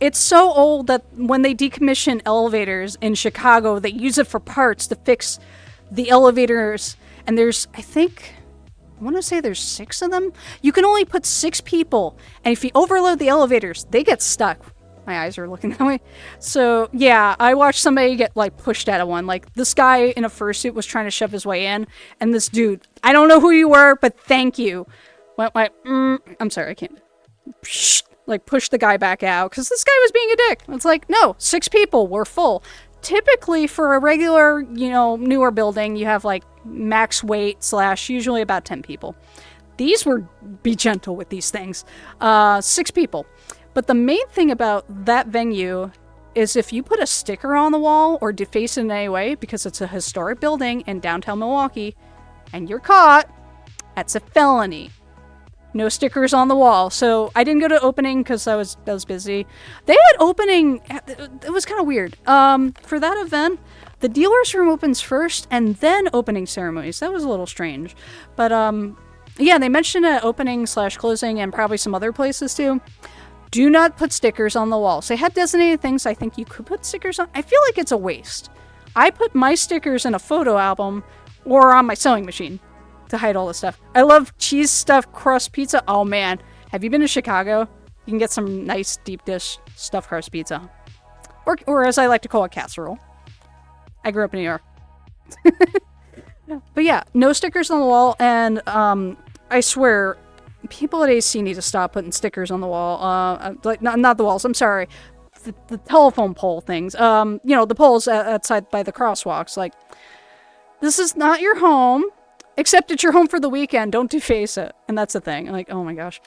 It's so old that when they decommission elevators in Chicago, they use it for parts to fix the elevators. And there's, I want to say there's 6 of them. You can only put 6 people. And if you overload the elevators, they get stuck. My eyes are looking that way. So, yeah, I watched somebody get, like, pushed out of one. Like, this guy in a fursuit was trying to shove his way in, and this dude, I don't know who you were, but thank you. Went like, I'm sorry, I can't. Like, push the guy back out, because this guy was being a dick. It's like, no, 6 people, we're full. Typically, for a regular, newer building, you have, like, max weight / usually about 10 people. These were, be gentle with these things. 6 people. But the main thing about that venue is if you put a sticker on the wall or deface it in any way, because it's a historic building in downtown Milwaukee, and you're caught, that's a felony. No stickers on the wall. So I didn't go to opening because I was busy. They had opening, it was kind of weird. For that event, the dealer's room opens first and then opening ceremonies. That was a little strange. But yeah, they mentioned it opening / closing and probably some other places too. Do not put stickers on the walls. They had designated things I think you could put stickers on. I feel like it's a waste. I put my stickers in a photo album or on my sewing machine to hide all this stuff. I love cheese stuffed crust pizza. Oh man, have you been to Chicago? You can get some nice deep dish stuffed crust pizza. Or as I like to call it, casserole. I grew up in New York. But yeah, no stickers on the wall, and I swear, people at AC need to stop putting stickers on the wall. Like not the walls. I'm sorry, the telephone pole things. The poles outside by the crosswalks. Like, this is not your home, except it's your home for the weekend. Don't deface it. And that's the thing. Like, oh my gosh,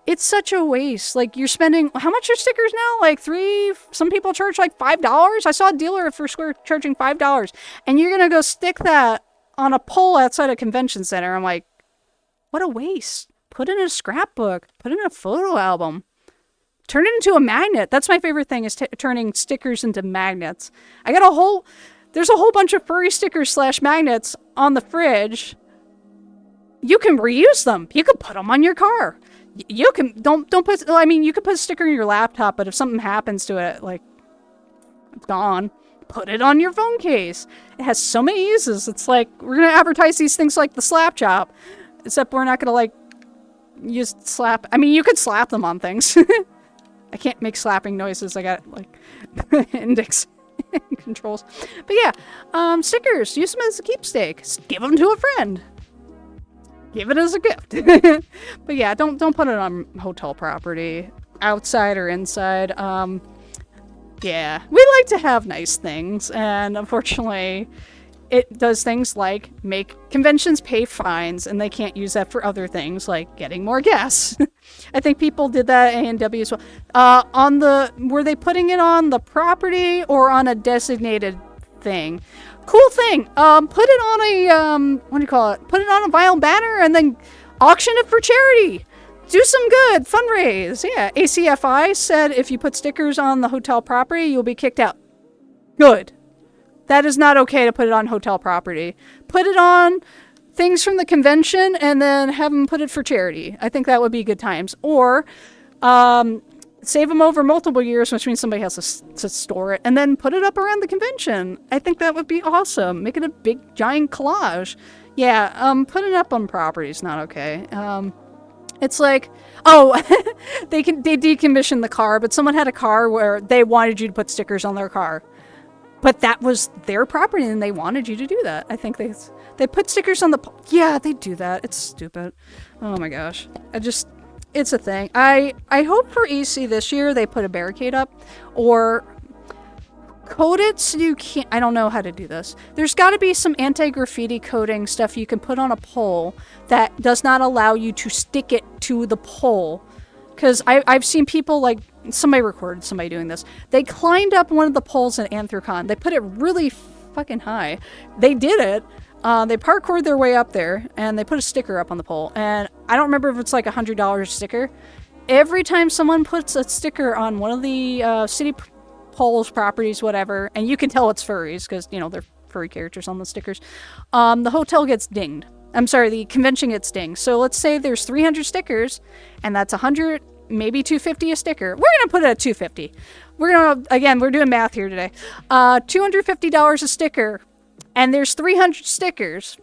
it's such a waste. Like, you're spending, how much are stickers now? Like $3. Some people charge like $5. I saw a dealer at First Square charging $5, and you're gonna go stick that on a pole outside a convention center. I'm like, what a waste. Put it in a scrapbook. Put it in a photo album. Turn it into a magnet. That's my favorite thing, is turning stickers into magnets. There's a whole bunch of furry stickers / magnets on the fridge. You can reuse them. You could put them on your car. You can, don't put, you could put a sticker in your laptop, but if something happens to it, like, it's gone. Put it on your phone case. It has so many uses. It's like, we're going to advertise these things like the slap chop, except we're not going to, like, use slap. You could slap them on things. I can't make slapping noises. I got, like, index controls. But yeah, stickers. Use them as a keepsake. Give them to a friend. Give it as a gift. But yeah, don't put it on hotel property, outside or inside. Yeah, we like to have nice things, and unfortunately, it does things like make conventions pay fines, and they can't use that for other things like getting more guests. I think people did that at A&W as well. Were they putting it on the property or on a designated thing? Cool thing. Put it on a what do you call it? Put it on a vinyl banner and then auction it for charity. Do some good. Fundraise. Yeah. ACFI said if you put stickers on the hotel property, you'll be kicked out. Good. That is not okay to put it on hotel property. Put it on things from the convention and then have them put it for charity. I think that would be good times. Or save them over multiple years, which means somebody has to store it, and then put it up around the convention. I think that would be awesome. Make it a big, giant collage. Yeah, putting it up on property is not okay. It's like, oh, they decommissioned the car, but someone had a car where they wanted you to put stickers on their car. But that was their property, and they wanted you to do that. I think they put stickers on the... Yeah, they do that. It's stupid. Oh my gosh. It's a thing. I hope for EC this year they put a barricade up, or code it so you can't... I don't know how to do this. There's got to be some anti-graffiti coding stuff you can put on a pole that does not allow you to stick it to the pole. Because I've seen people, like, somebody recorded somebody doing this. They climbed up one of the poles in Anthrocon. They put it really fucking high. They did it. They parkoured their way up there, and they put a sticker up on the pole. And I don't remember if it's like $100 sticker. Every time someone puts a sticker on one of the city poles, properties, whatever, and you can tell it's furries because, you know, they're furry characters on the stickers, the hotel gets dinged. I'm sorry, the convention gets dinged. So let's say there's 300 stickers, and that's 100, maybe 250 a sticker. We're going to put it at 250. We're going to, again, we're doing math here today. $250 a sticker, and there's 300 stickers.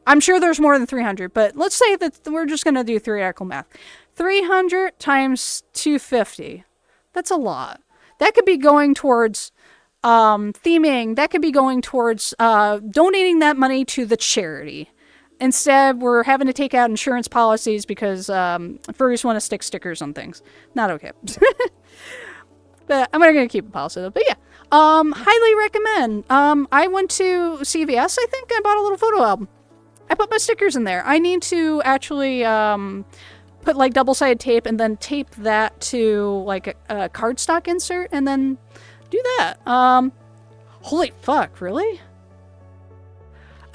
I'm sure there's more than 300, but let's say that we're just going to do theoretical math. 300 times 250. That's a lot. That could be going towards... theming, that could be going towards donating that money to the charity. Instead, we're having to take out insurance policies because furries want to stick stickers on things. Not okay. But I'm going to keep it positive. But yeah, highly recommend. I went to CVS, I think. I bought a little photo album. I put my stickers in there. I need to actually put like double-sided tape and then tape that to like a cardstock insert and then do that. Holy fuck, really?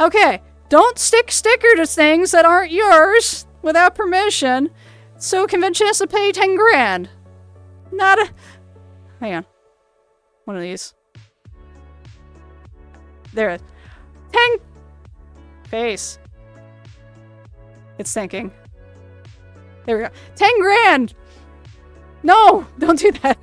Okay, don't stick sticker to things that aren't yours without permission. So convention has to pay 10 grand. Not a... Hang on. One of these. There it is. 10... Face. It's thinking. There we go. 10 grand! No! Don't do that.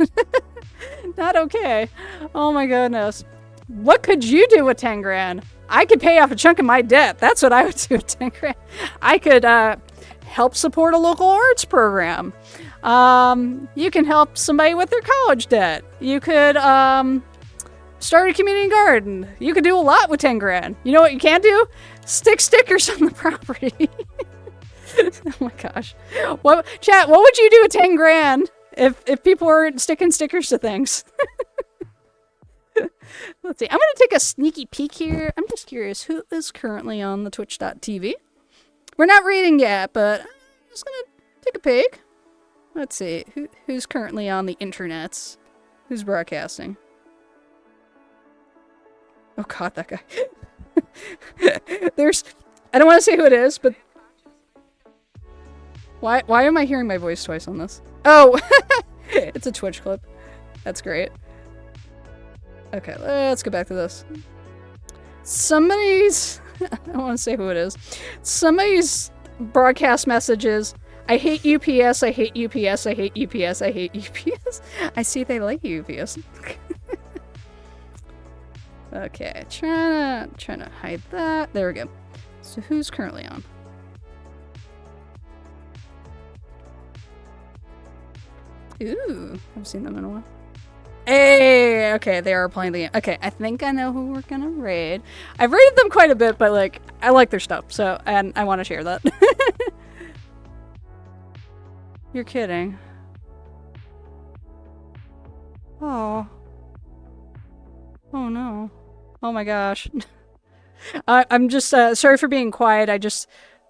Not okay. Oh my goodness. What could you do with 10 grand? I could pay off a chunk of my debt. That's what I would do with 10 grand. I could help support a local arts program. You can help somebody with their college debt. You could start a community garden. You could do a lot with 10 grand. You know what you can't do? Stick stickers on the property. Oh my gosh. Chat, what would you do with 10 grand? If people weren't sticking stickers to things. Let's see. I'm going to take a sneaky peek here. I'm just curious who is currently on the twitch.tv. We're not reading yet, but I'm just going to take a peek. Let's see. Who's currently on the internets? Who's broadcasting? Oh god, that guy. I don't want to say who it is, but... Why am I hearing my voice twice on this? Oh! It's a Twitch clip. That's great. Okay, let's go back to this. Somebody's... I don't want to say who it is. Somebody's broadcast messages. I hate UPS, I hate UPS, I hate UPS, I hate UPS. I see they like UPS. Okay, trying to hide that. There we go. So who's currently on? Ooh, haven't seen them in a while. Hey, okay, they are playing the game. Okay, I think I know who we're gonna raid. I've raided them quite a bit, but like, I like their stuff, so, and I want to share that. You're kidding. Oh. Oh no. Oh my gosh. I'm just, sorry for being quiet.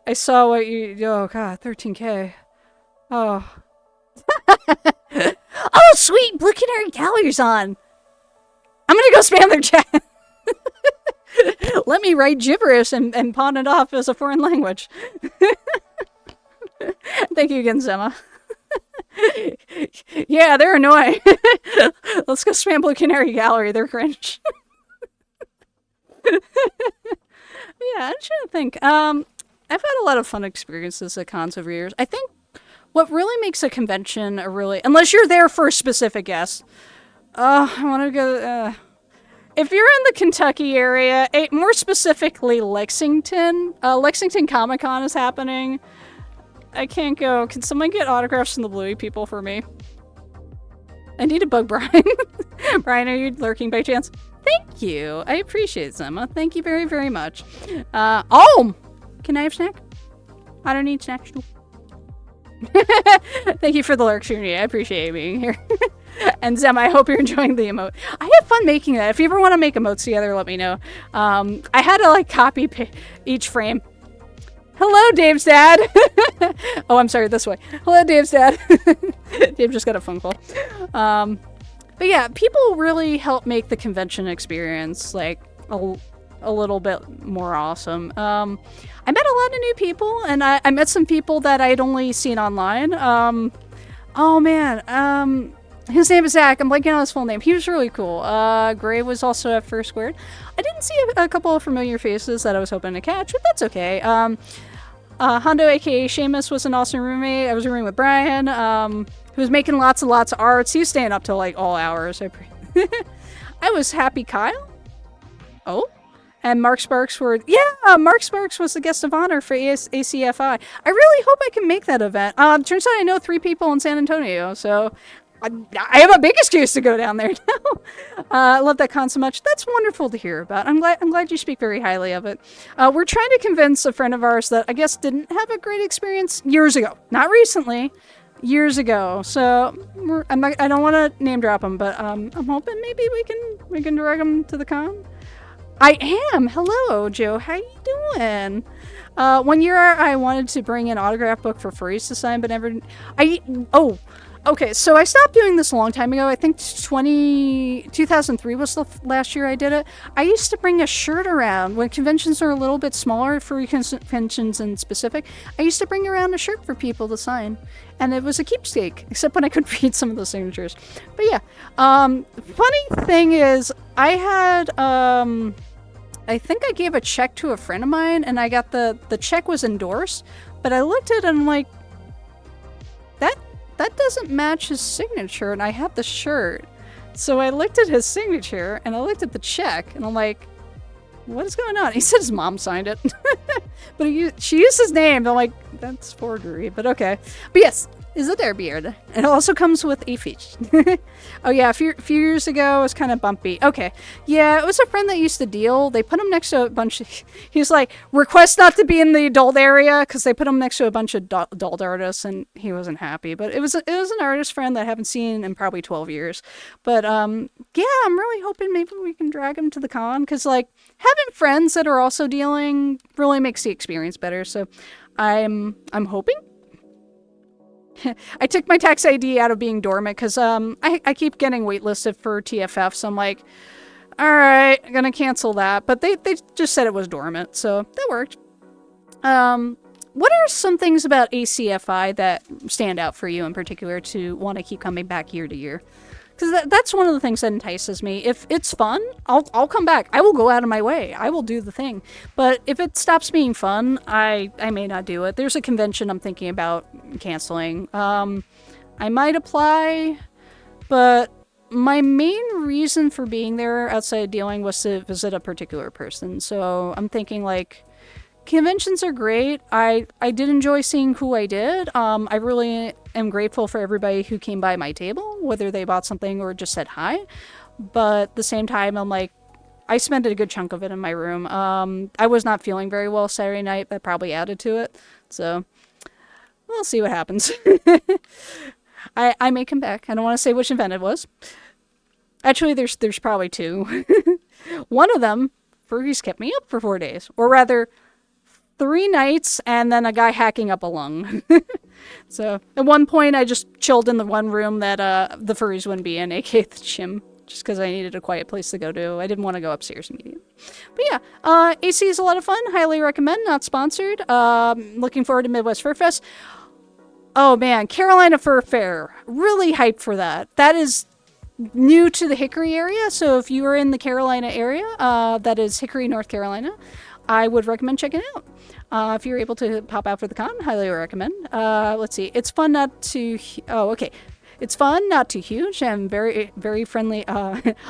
I saw what you, oh god, 13K. Oh. Oh, sweet! Blue Canary Gallery's on! I'm gonna go spam their chat! Let me write gibberish and pawn it off as a foreign language. Thank you again, Zema. Yeah, they're annoying. Let's go spam Blue Canary Gallery. They're cringe. Yeah, I'm trying to think. I've had a lot of fun experiences at cons over years. I think what really makes a convention a really, unless you're there for a specific guest. I want to go. If you're in the Kentucky area, more specifically Lexington, Lexington Comic Con is happening. I can't go. Can someone get autographs from the Bluey people for me? I need to bug Brian. Brian, are you lurking by chance? Thank you. I appreciate it, Emma. Thank you very, very much. Oh! Can I have snack? I don't need snacks too. Thank you for the lurk, Shuni. I appreciate being here. And Zem, I hope you're enjoying the emote. I have fun making that. If you ever want to make emotes together, let me know. I had to copy each frame. Hello, Dave's dad. Oh, I'm sorry, this way. Hello, Dave's dad. Dave just got a phone call. But yeah, people really help make the convention experience a little bit more awesome. I met a lot of new people, and I met some people that I'd only seen online. Oh man, his name is Zach. I'm blanking on his full name. He was really cool. Gray was also at First Squared. I didn't see a couple of familiar faces that I was hoping to catch, but that's okay. Hondo, aka Seamus, was an awesome roommate. I was rooming with Brian, who was making lots and lots of arts. He was staying up till all hours. I was happy Kyle. Oh. And Mark Sparks Mark Sparks was the guest of honor for ACFI. I really hope I can make that event. Turns out I know 3 people in San Antonio, so I have a big excuse to go down there now. I love that con so much. That's wonderful to hear about. I'm glad you speak very highly of it. We're trying to convince a friend of ours that I guess didn't have a great experience years ago. Not recently. Years ago. So I don't want to name drop him, but I'm hoping maybe we can drag him to the con. I am. Hello, Joe. How you doing? One year I wanted to bring an autograph book for furries to sign, but never. Okay. So I stopped doing this a long time ago. I think 2003 was the last year I did it. I used to bring a shirt around when conventions are a little bit smaller, furry conventions in specific. I used to bring around a shirt for people to sign, and it was a keepsake. Except when I couldn't read some of the signatures. But yeah. Funny thing is, I had I think I gave a check to a friend of mine, and I got the check was endorsed, but I looked at it and I'm like, that doesn't match his signature, and I had the shirt. So I looked at his signature, and I looked at the check, and I'm like, what is going on? He said his mom signed it. But she used his name. I'm like, that's forgery, but okay. But yes, is it there, Beard? And it also comes with a fish. Oh yeah, a few years ago, it was kind of bumpy. Okay. Yeah, it was a friend that used to deal. They put him next to a bunch of... He was like, request not to be in the adult area, because they put him next to a bunch of adult artists, and he wasn't happy. But it was an artist friend that I haven't seen in probably 12 years. But yeah, I'm really hoping maybe we can drag him to the con, because having friends that are also dealing really makes the experience better. So I'm hoping. I took my tax ID out of being dormant because I keep getting waitlisted for TFF, so I'm like, all right, I'm gonna cancel that. But they just said it was dormant, so that worked. What are some things about ACFI that stand out for you in particular to want to keep coming back year to year? Because that's one of the things that entices me. If it's fun, I'll come back. I will go out of my way. I will do the thing. But if it stops being fun, I may not do it. There's a convention I'm thinking about canceling. I might apply, but my main reason for being there outside of dealing was to visit a particular person. So I'm thinking conventions are great. I did enjoy seeing who I did. I really am grateful for everybody who came by my table, whether they bought something or just said hi. But at the same time, I'm like, I spent a good chunk of it in my room. I was not feeling very well Saturday night. That probably added to it. So we'll see what happens. I may come back. I don't want to say which event it was. Actually, there's probably 2. One of them, furries kept me up for 4 days. Or rather, 3 nights, and then a guy hacking up a lung. So, at one point, I just chilled in the one room that the furries wouldn't be in, aka the gym, just because I needed a quiet place to go to. I didn't want to go upstairs immediately. But yeah, AC is a lot of fun. Highly recommend. Not sponsored. Looking forward to Midwest Fur Fest. Oh man, Carolina Fur Fair. Really hyped for that. That is new to the Hickory area, so if you are in the Carolina area, that is Hickory, North Carolina, I would recommend checking it out. If you're able to pop out for the con, highly recommend. Let's see. It's fun not to... Oh, okay. It's fun, not too huge, and very, very friendly,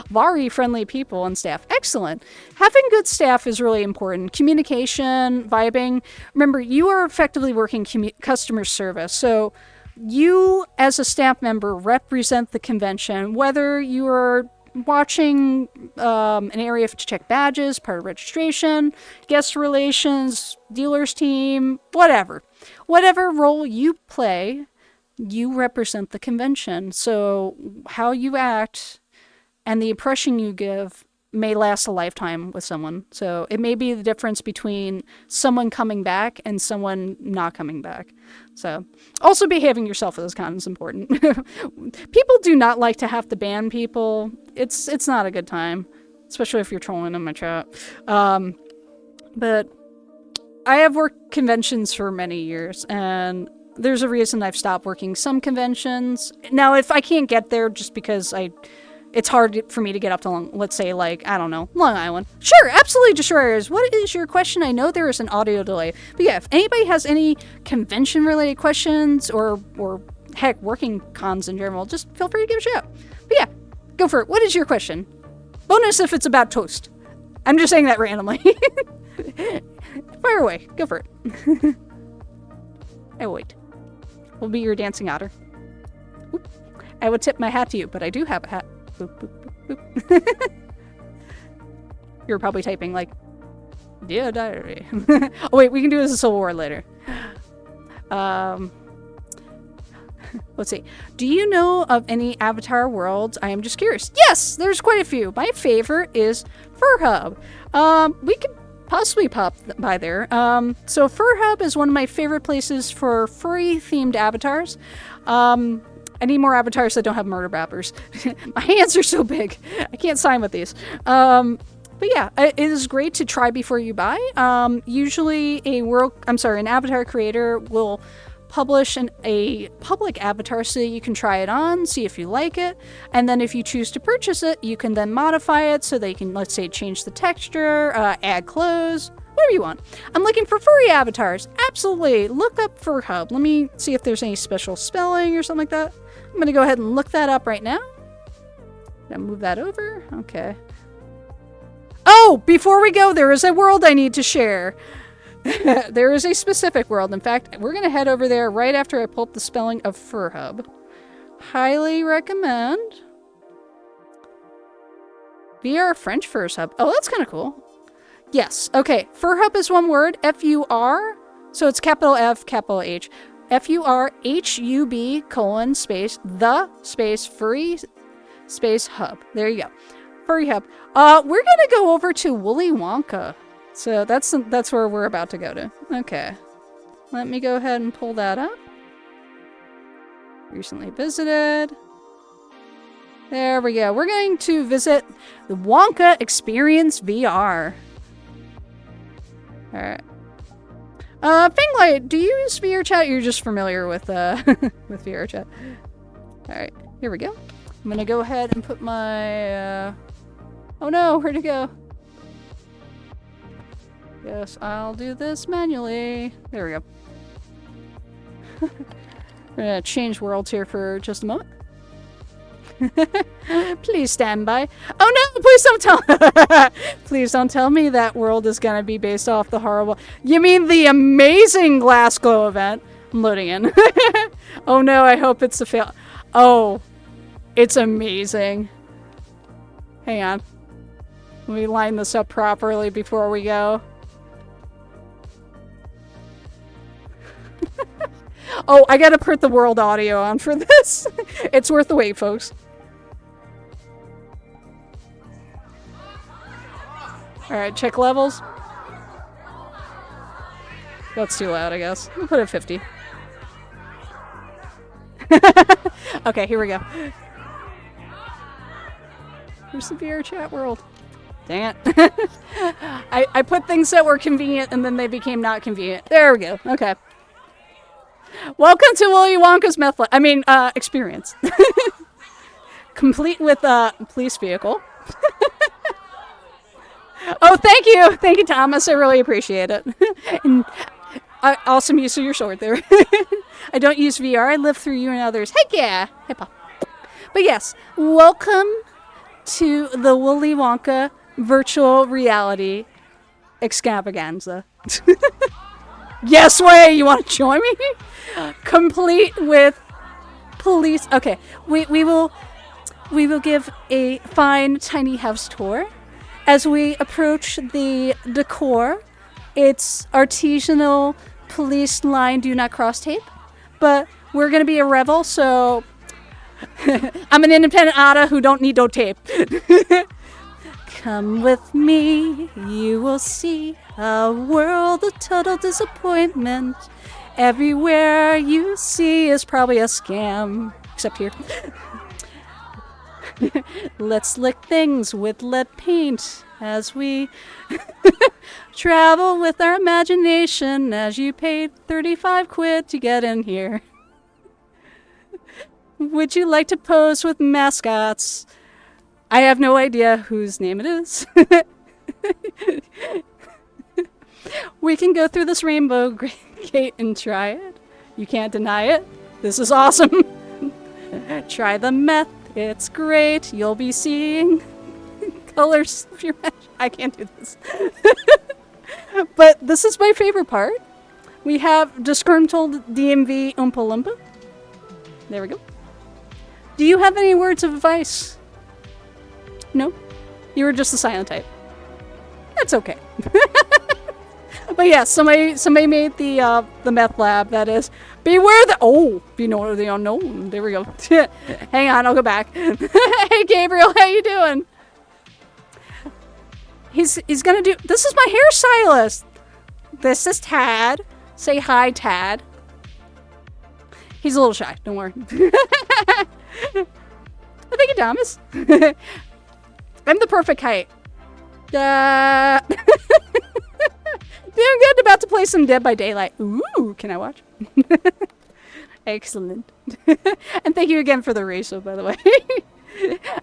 very friendly people and staff. Excellent. Having good staff is really important. Communication, vibing. Remember, you are effectively working customer service, so you, as a staff member, represent the convention, whether you are watching an area to check badges, part of registration, guest relations, dealers team, whatever. Whatever role you play, you represent the convention. So how you act and the impression you give may last a lifetime with someone. So it may be the difference between someone coming back and someone not coming back. So also behaving yourself at this con is important. People do not like to have to ban people. It's not a good time, especially if you're trolling in my chat. But I have worked conventions for many years, and there's a reason I've stopped working some conventions. Now, if I can't get there just because it's hard for me to get up to, let's say, like, I don't know, Long Island. Sure, absolutely, Destroyers. What is your question? I know there is an audio delay. But yeah, if anybody has any convention-related questions or heck, working cons in general, just feel free to give a shout. But yeah, go for it. What is your question? Bonus if it's about toast. I'm just saying that randomly. Fire away. Go for it. Oh, wait. We'll be your dancing otter. Oop. I would tip my hat to you, but I do have a hat. Boop, boop, boop, boop. You're probably typing like, Dear Diary. Oh wait, we can do this as a Civil War later. Let's see. Do you know of any Avatar worlds? I am just curious. Yes, there's quite a few. My favorite is Fur Hub. We could possibly pop by there. So Fur Hub is one of my favorite places for furry-themed avatars. I need more avatars that don't have murder bappers. My hands are so big. I can't sign with these. But yeah, it is great to try before you buy. Usually an avatar creator will publish a public avatar so that you can try it on, see if you like it, and then if you choose to purchase it, you can then modify it so that you can, let's say, change the texture, add clothes, whatever you want. I'm looking for furry avatars. Absolutely. Look up Fur Hub. Let me see if there's any special spelling or something like that. I'm going to go ahead and look that up right now. Now move that over. Okay. Oh, before we go, there is a world I need to share. There is a specific world. In fact, we're going to head over there right after I pull up the spelling of Fur Hub. Highly recommend. VR French Fur Hub. Oh, that's kind of cool. Yes. Okay. Fur Hub is one word. F-U-R. So it's capital F, capital H. F-U-R-H-U-B : the space furry space hub. There you go. Furry Hub. We're going to go over to Woolly Wonka. So that's where we're about to go to. Okay. Let me go ahead and pull that up. Recently visited. There we go. We're going to visit the Wonka Experience VR. Alright. Finglight, do you use VR chat? You're just familiar with with VR chat. Alright, here we go. I'm gonna go ahead and put my oh no, where'd it go? Yes, I'll do this manually. There we go. We're gonna change worlds here for just a moment. Please stand by. Oh no, please don't tell please don't tell me that world is gonna be based off the horrible. You mean the amazing Glass Glow event? I'm loading in. Oh no, I hope it's a fail. Oh, it's amazing. Hang on. Let me line this up properly before we go. Oh, I gotta put the world audio on for this. It's worth the wait, folks. Alright, check levels. That's too loud, I guess. We'll put it at 50. Okay, here we go. Where's the VR chat world? Dang it. I put things that were convenient and then they became not convenient. There we go. Okay. Welcome to Willy Wonka's meth lab. I mean, experience. Complete with a police vehicle. Oh, thank you. Thank you, Thomas. I really appreciate it. And awesome use of your sword there. I don't use VR. I live through you and others. Heck yeah. Hey, Pop. But yes, welcome to the Willy Wonka virtual reality extravaganza. Yes way, you want to join me? Complete with police. Okay, we will give a fine tiny house tour as we approach the decor. It's artisanal police line do not cross tape, but we're gonna be a revel, so I'm an independent otta who don't need no tape. Come with me, you will see a world of total disappointment. Everywhere you see is probably a scam, except here. Let's lick things with lead paint as we travel with our imagination as you paid 35 quid to get in here. Would you like to pose with mascots? I have no idea whose name it is. We can go through this rainbow gate and try it. You can't deny it. This is awesome. Try the meth. It's great. You'll be seeing colors of your magic. I can't do this. But this is my favorite part. We have disgruntled DMV Oompa Loompa. There we go. Do you have any words of advice? No? You were just a silent type. That's okay. But yeah, somebody made the meth lab, that is. Beware the beware the unknown. There we go. Hang on, I'll go back. Hey Gabriel, how you doing? He's gonna do, this is my hairstylist. This is Tad. Say hi, Tad. He's a little shy, don't worry. Thank you, Thomas. I'm the perfect height. Doing good, about to play some Dead by Daylight. Ooh, can I watch? Excellent. And thank you again for the racer, by the way.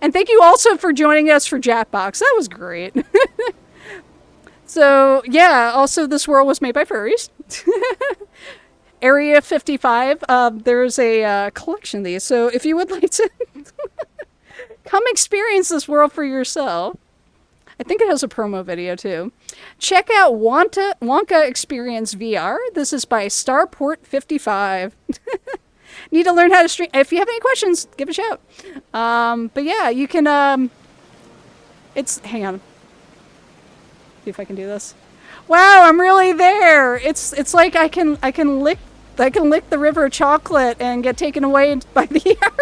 And thank you also for joining us for Jackbox. That was great. So, yeah, also this world was made by furries. Area 55, there's a collection of these. So if you would like to come experience this world for yourself, I think it has a promo video too. Check out Wonka Experience VR. This is by Starport55. Need to learn how to stream. If you have any questions, give a shout. But yeah, you can, hang on. See if I can do this. Wow, I'm really there. It's like I can lick the river of chocolate and get taken away by the air.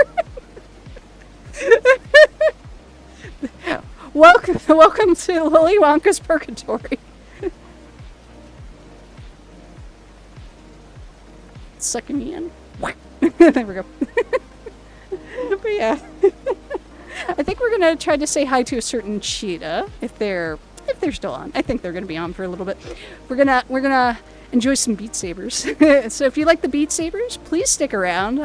Welcome to Willy Wonka's Purgatory. Sucking me in. There we go. But yeah. I think we're gonna try to say hi to a certain cheetah if they're still on. I think they're gonna be on for a little bit. We're gonna enjoy some Beat Sabers. So if you like the Beat Sabers, please stick around.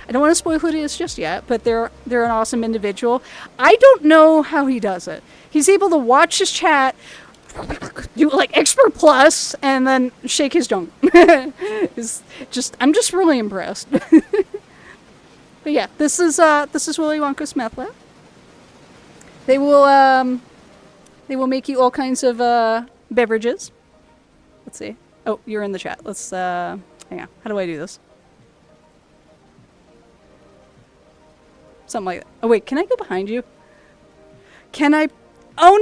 I don't want to spoil who it is just yet, but they're an awesome individual. I don't know how he does it. He's able to watch his chat, do like expert plus, and then shake his junk. I'm just really impressed. But yeah, this is Willy Wonka's Meth Lab. They will make you all kinds of beverages. Let's see. Oh, you're in the chat. Let's hang on. How do I do this? Something like that. Oh wait, can I go behind you? Can I? Oh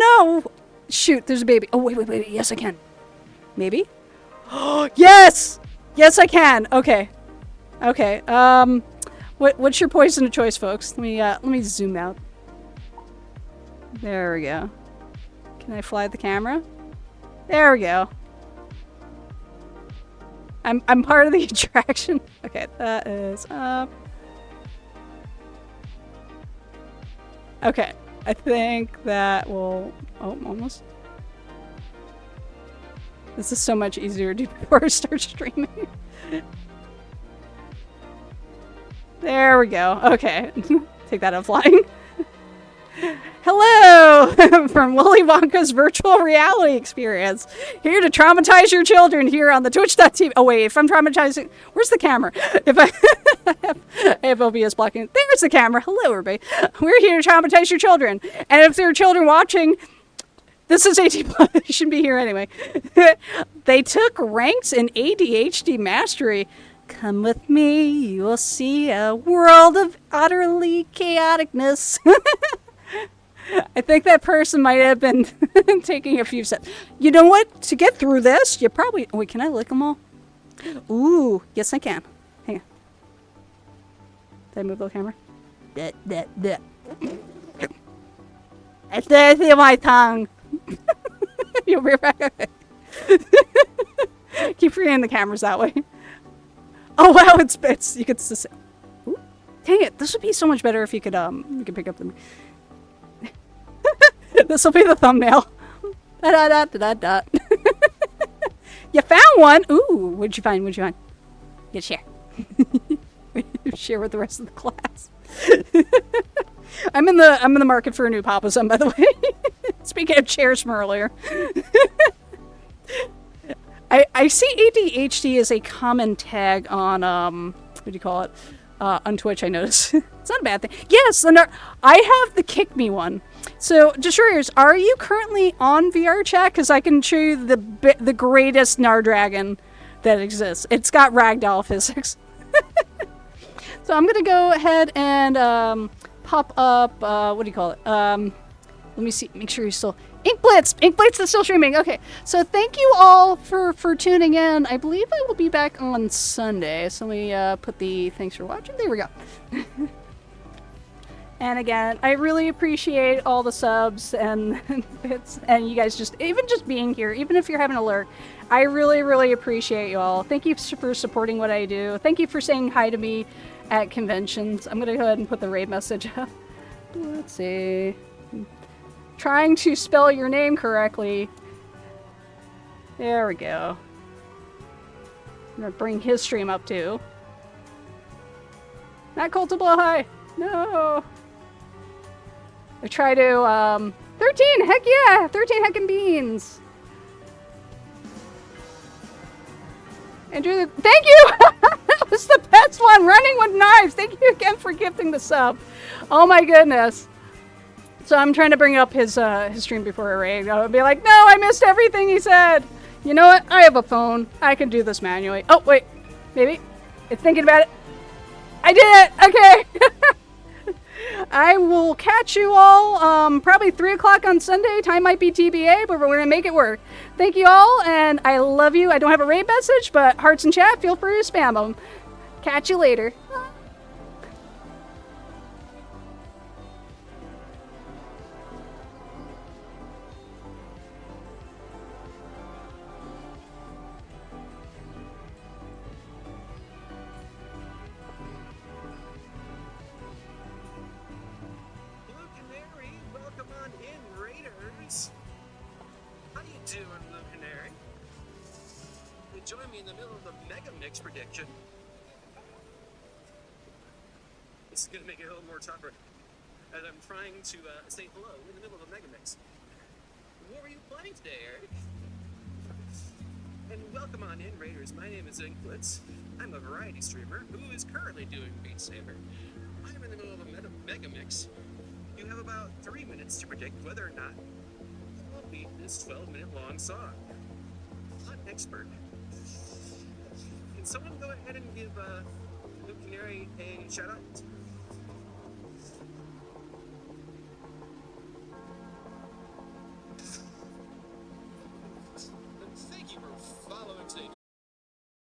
no! Shoot, there's a baby. Oh wait. Yes, I can. Maybe? Oh yes! Yes, I can. Okay. Okay. What's your poison of choice, folks? Let me zoom out. There we go. Can I fly the camera? There we go. I'm part of the attraction. Okay, that is up. Okay, I think that will... Oh, almost. This is so much easier to do before I start streaming. There we go. Okay. Take that out flying. Hello from Willy Wonka's virtual reality experience. Here to traumatize your children here on the Twitch.tv. Oh wait, if I'm traumatizing, where's the camera? If I have OBS blocking, there's the camera. Hello everybody. We're here to traumatize your children. And if there are children watching, this is 18 plus. They shouldn't be here anyway. They took ranks in ADHD mastery. Come with me, you will see a world of utterly chaoticness. I think that person might have been taking a few steps. You know what? To get through this, you probably... Wait, can I lick them all? Ooh, yes I can. Hang on. Did I move the camera? It's there my tongue. You'll be right. Keep forgetting the camera's that way. Oh wow, it's you could just... Ooh, dang it, this would be so much better if you could pick up the... This will be the thumbnail. Da, da, da, da, da. You found one. Ooh, what'd you find? What'd you find? Yeah, share. Share with the rest of the class. I'm in the market for a new Papa-san, by the way. Speaking of chairs from earlier. I see ADHD as a common tag on what do you call it? On Twitch, I noticed. It's not a bad thing. Yes, I have the Kick Me one. So, Destroyers, are you currently on VR chat? Because I can show you the greatest Nardragon that exists. It's got ragdoll physics. So I'm gonna go ahead and pop up. What do you call it? Let me see. Make sure you're still. Inkblitz is still streaming. Okay, so thank you all for tuning in. I believe I will be back on Sunday. So let me put the thanks for watching. There we go. And again, I really appreciate all the subs and bits, and you guys just being here, even if you're having a lurk. I really, really appreciate you all. Thank you for supporting what I do. Thank you for saying hi to me at conventions. I'm gonna go ahead and put the raid message up. Let's see. Trying to spell your name correctly. There we go. I'm gonna bring his stream up too. Not cold to blow high. No. I try to 13. Heck yeah, 13 heckin' beans. Andrew, thank you. That was the best one. Running with knives. Thank you again for gifting the sub. Oh my goodness. So I'm trying to bring up his stream before I raid. I'll be like, no, I missed everything he said. You know what? I have a phone. I can do this manually. Oh, wait. Maybe. It's thinking about it. I did it! Okay. I will catch you all probably 3 o'clock on Sunday. Time might be TBA, but we're going to make it work. Thank you all, and I love you. I don't have a raid message, but hearts and chat, feel free to spam them. Catch you later. Prediction. This is going to make it a little more tougher as I'm trying to say hello in the middle of a mega mix. What were you playing today, Eric? And welcome on in, Raiders. My name is Inklitz. I'm a variety streamer who is currently doing Beat Saber. I'm in the middle of a mega mix. You have about 3 minutes to predict whether or not you will beat this 12-minute long song. I'm not an expert. Can someone go ahead and give Luke Canary a shout out?